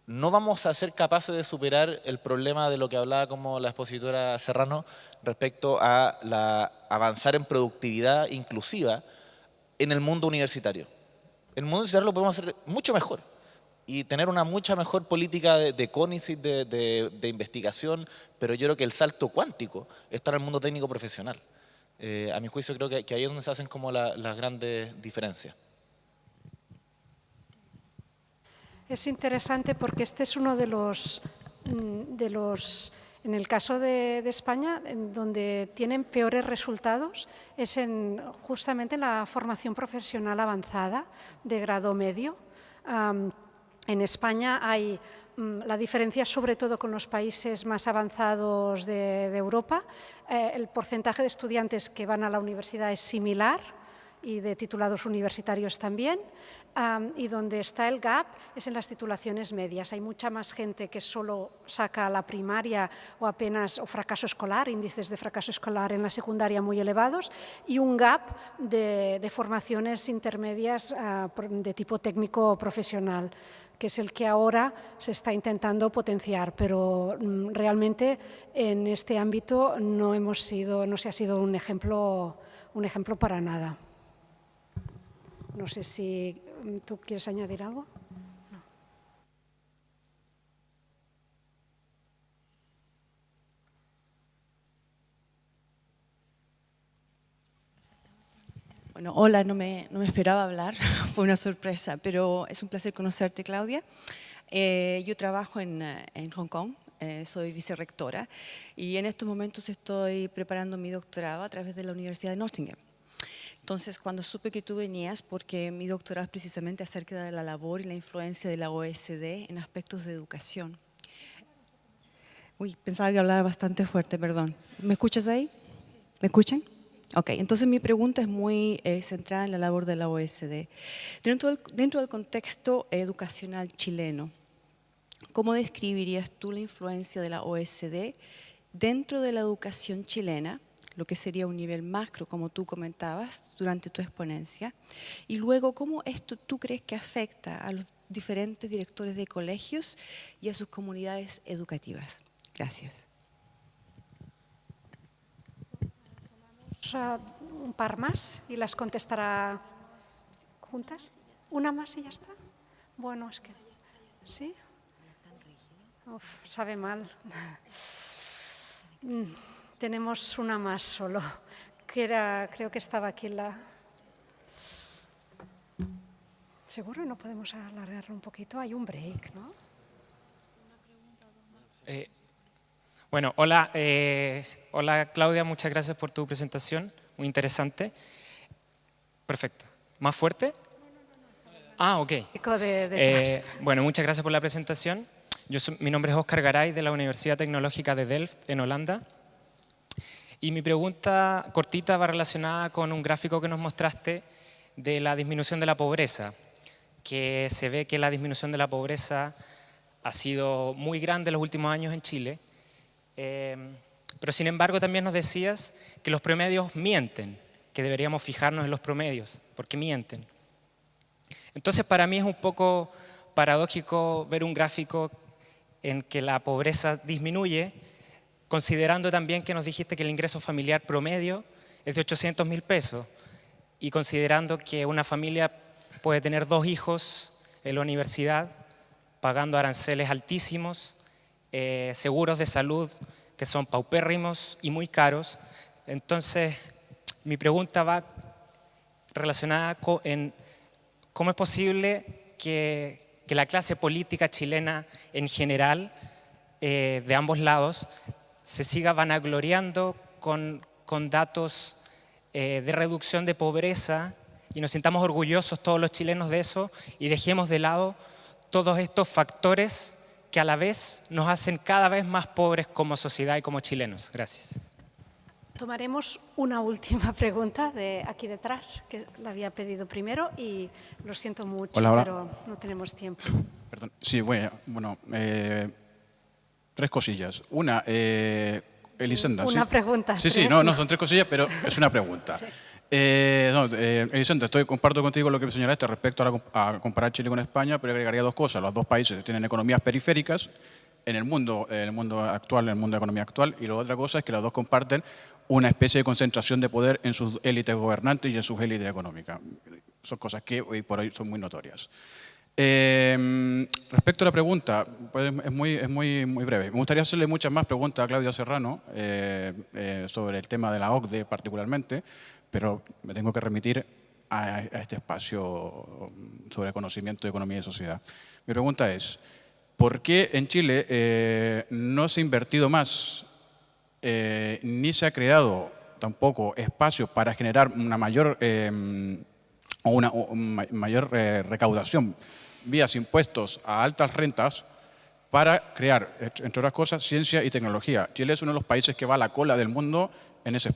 no vamos a ser capaces de superar el problema de lo que hablaba como la expositora Serrano respecto a avanzar en productividad inclusiva en el mundo universitario. En el mundo universitario lo podemos hacer mucho mejor y tener una mucha mejor política de CONICET, de investigación, pero yo creo que el salto cuántico está en el mundo técnico profesional. A mi juicio creo que ahí es donde se hacen como las grandes diferencias. Es interesante porque este es uno de los en el caso de España, en donde tienen peores resultados, es justamente en la formación profesional avanzada de grado medio. En España hay la diferencia sobre todo con los países más avanzados de Europa. El porcentaje de estudiantes que van a la universidad es similar y de titulados universitarios también. Y donde está el gap es en las titulaciones medias. Hay mucha más gente que solo saca la primaria o fracaso escolar, índices de fracaso escolar en la secundaria muy elevados, y un gap de formaciones intermedias de tipo técnico profesional, que es el que ahora se está intentando potenciar, pero realmente en este ámbito no se ha sido un ejemplo para nada. No sé si tú quieres añadir algo. No. Bueno, hola, no me esperaba hablar, fue una sorpresa, pero es un placer conocerte, Claudia. Yo trabajo en Hong Kong, soy vicerrectora y en estos momentos estoy preparando mi doctorado a través de la Universidad de Nottingham. Entonces, cuando supe que tú venías, porque mi doctorado es precisamente acerca de la labor y la influencia de la OECD en aspectos de educación. Uy, pensaba que hablaba bastante fuerte, perdón. ¿Me escuchas ahí? ¿Me escuchan? Ok, entonces mi pregunta es muy centrada en la labor de la OECD. Dentro del contexto educacional chileno, ¿cómo describirías tú la influencia de la OECD dentro de la educación chilena, lo que sería un nivel macro, como tú comentabas durante tu exponencia? Y luego, ¿cómo esto tú crees que afecta a los diferentes directores de colegios y a sus comunidades educativas? Gracias. Un par más y las contestará juntas. ¿Una más y ya está? Bueno, es que... ¿Sí? Uf, sabe mal. Tenemos una más solo, creo que estaba aquí en la... ¿Seguro no podemos alargarlo un poquito? Hay un break, ¿no? Bueno, hola. Hola Claudia, muchas gracias por tu presentación, muy interesante. Perfecto. ¿Más fuerte? Ah, ok. Bueno, muchas gracias por la presentación. Mi nombre es Óscar Garay, de la Universidad Tecnológica de Delft, en Holanda. Y mi pregunta cortita va relacionada con un gráfico que nos mostraste de la disminución de la pobreza, que se ve que la disminución de la pobreza ha sido muy grande en los últimos años en Chile. Pero sin embargo también nos decías que los promedios mienten, que deberíamos fijarnos en los promedios, porque mienten. Entonces para mí es un poco paradójico ver un gráfico en que la pobreza disminuye, considerando también que nos dijiste que el ingreso familiar promedio es de 800.000 pesos y considerando que una familia puede tener 2 hijos en la universidad, pagando aranceles altísimos, seguros de salud que son paupérrimos y muy caros. Entonces, mi pregunta va relacionada en cómo es posible que la clase política chilena en general, de ambos lados, se siga vanagloriando con datos de reducción de pobreza y nos sintamos orgullosos todos los chilenos de eso y dejemos de lado todos estos factores que a la vez nos hacen cada vez más pobres como sociedad y como chilenos. Gracias. Tomaremos una última pregunta de aquí detrás, que la había pedido primero y lo siento mucho, Hola, hola. pero no tenemos tiempo. Perdón. Sí, bueno, 3 cosillas. Una, Elisenda. Una pregunta. Sí, 3, no, son 3 cosillas, pero es una pregunta. Sí. Elisenda, comparto contigo lo que señalaste respecto a comparar Chile con España, pero agregaría 2 cosas. Los 2 países tienen economías periféricas en el mundo actual, en el mundo de economía actual, y la otra cosa es que los 2 comparten una especie de concentración de poder en sus élites gobernantes y en sus élites económicas. Son cosas que hoy por hoy son muy notorias. Respecto a la pregunta, pues es muy breve. Me gustaría hacerle muchas más preguntas a Claudia Serrano sobre el tema de la OCDE particularmente, pero me tengo que remitir a este espacio sobre conocimiento de economía y sociedad. Mi pregunta es, ¿por qué en Chile no se ha invertido más ni se ha creado tampoco espacios para generar una mayor recaudación vía impuestos a altas rentas para crear, entre otras cosas, ciencia y tecnología? Chile es uno de los países que va a la cola del mundo en esa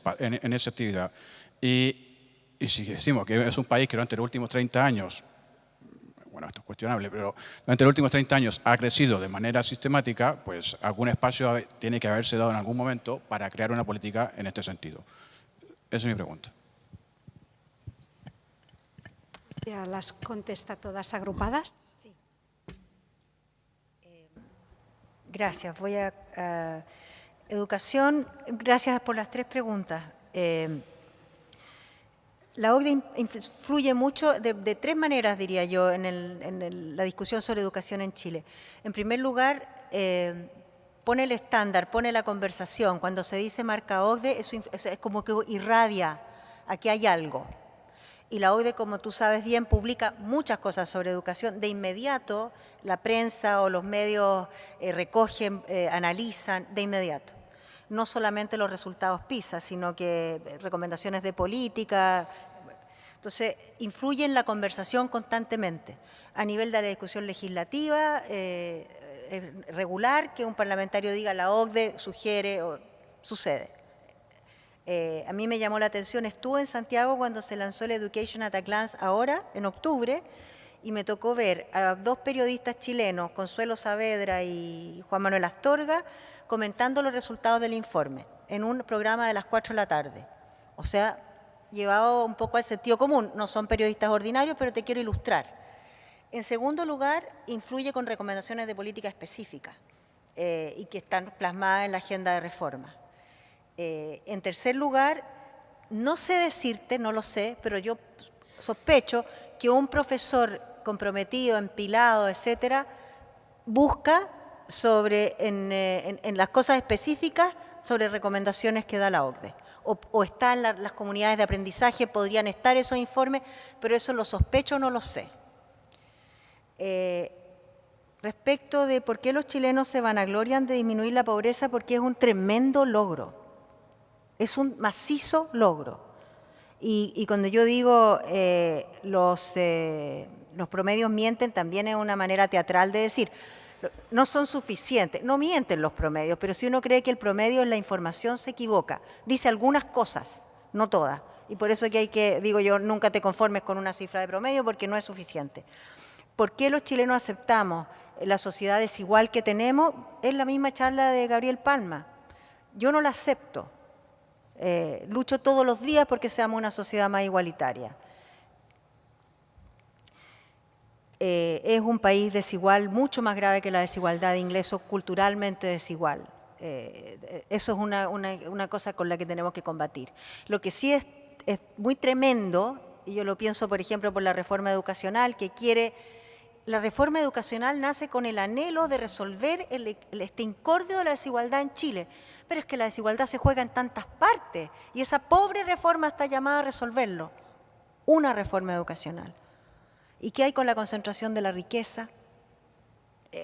actividad. Y si decimos que es un país que durante los últimos 30 años, bueno, esto es cuestionable, pero durante los últimos 30 años ha crecido de manera sistemática, pues algún espacio tiene que haberse dado en algún momento para crear una política en este sentido. Esa es mi pregunta. ¿Ya las contesta todas agrupadas? Sí. Gracias. Voy a educación. Gracias por las 3 preguntas. La OCDE influye mucho de 3 maneras, diría yo, en la discusión sobre educación en Chile. En primer lugar, pone el estándar, pone la conversación. Cuando se dice marca OCDE, eso es como que irradia, aquí hay algo. Y la OCDE, como tú sabes bien, publica muchas cosas sobre educación. De inmediato, la prensa o los medios recogen, analizan de inmediato. No solamente los resultados PISA, sino que recomendaciones de política. Entonces, influye en la conversación constantemente. A nivel de la discusión legislativa, regular, que un parlamentario diga la OCDE sugiere o sucede. A mí me llamó la atención, estuve en Santiago cuando se lanzó el Education at a Glance ahora, en octubre, y me tocó ver a 2 periodistas chilenos, Consuelo Saavedra y Juan Manuel Astorga, comentando los resultados del informe en un programa de las 4 de la tarde. O sea, llevado un poco al sentido común. No son periodistas ordinarios, pero te quiero ilustrar. En segundo lugar, influye con recomendaciones de política específica y que están plasmadas en la agenda de reforma. En tercer lugar, no sé decirte, no lo sé, pero yo sospecho que un profesor comprometido, empilado, etcétera, busca en las cosas específicas sobre recomendaciones que da la OCDE. O están las comunidades de aprendizaje, podrían estar esos informes, pero eso lo sospecho, no lo sé. Respecto de por qué los chilenos se vanaglorian de disminuir la pobreza, porque es un tremendo logro. Es un macizo logro. Y cuando yo digo los promedios mienten, también es una manera teatral de decir, no son suficientes, no mienten los promedios, pero si uno cree que el promedio es la información, se equivoca. Dice algunas cosas, no todas. Y por eso que hay que, digo yo, nunca te conformes con una cifra de promedio porque no es suficiente. ¿Por qué los chilenos aceptamos la sociedad desigual que tenemos? Es la misma charla de Gabriel Palma. Yo no la acepto. Lucho todos los días porque seamos una sociedad más igualitaria. Es un país desigual, mucho más grave que la desigualdad de ingresos, culturalmente desigual. Eso es una cosa con la que tenemos que combatir. Lo que sí es muy tremendo, y yo lo pienso, por ejemplo, por la reforma educacional, que quiere... La reforma educacional nace con el anhelo de resolver este incordio de la desigualdad en Chile. Pero es que la desigualdad se juega en tantas partes y esa pobre reforma está llamada a resolverlo. Una reforma educacional. ¿Y qué hay con la concentración de la riqueza?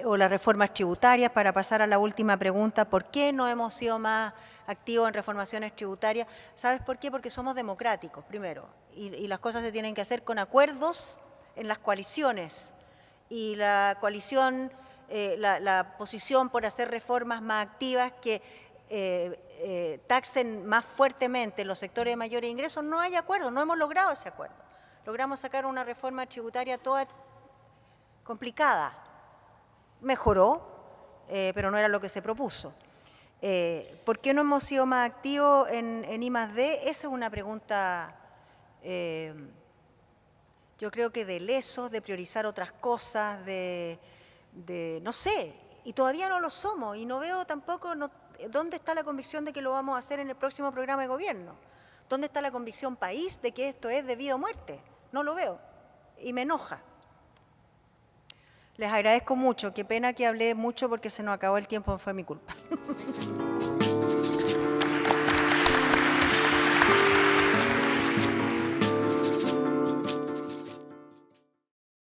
O las reformas tributarias, para pasar a la última pregunta, ¿por qué no hemos sido más activos en reformaciones tributarias? ¿Sabes por qué? Porque somos democráticos, primero. Y las cosas se tienen que hacer con acuerdos en las coaliciones. Y la coalición, la posición por hacer reformas más activas que taxen más fuertemente los sectores de mayores ingresos, no hay acuerdo, no hemos logrado ese acuerdo. Logramos sacar una reforma tributaria toda complicada. Mejoró, pero no era lo que se propuso. ¿Por qué no hemos sido más activos en I+D? Esa es una pregunta... yo creo que de lesos, de priorizar otras cosas, no sé, y todavía no lo somos, y no veo tampoco dónde está la convicción de que lo vamos a hacer en el próximo programa de gobierno. ¿Dónde está la convicción país de que esto es de vida o muerte? No lo veo, y me enoja. Les agradezco mucho, qué pena que hablé mucho porque se nos acabó el tiempo, fue mi culpa.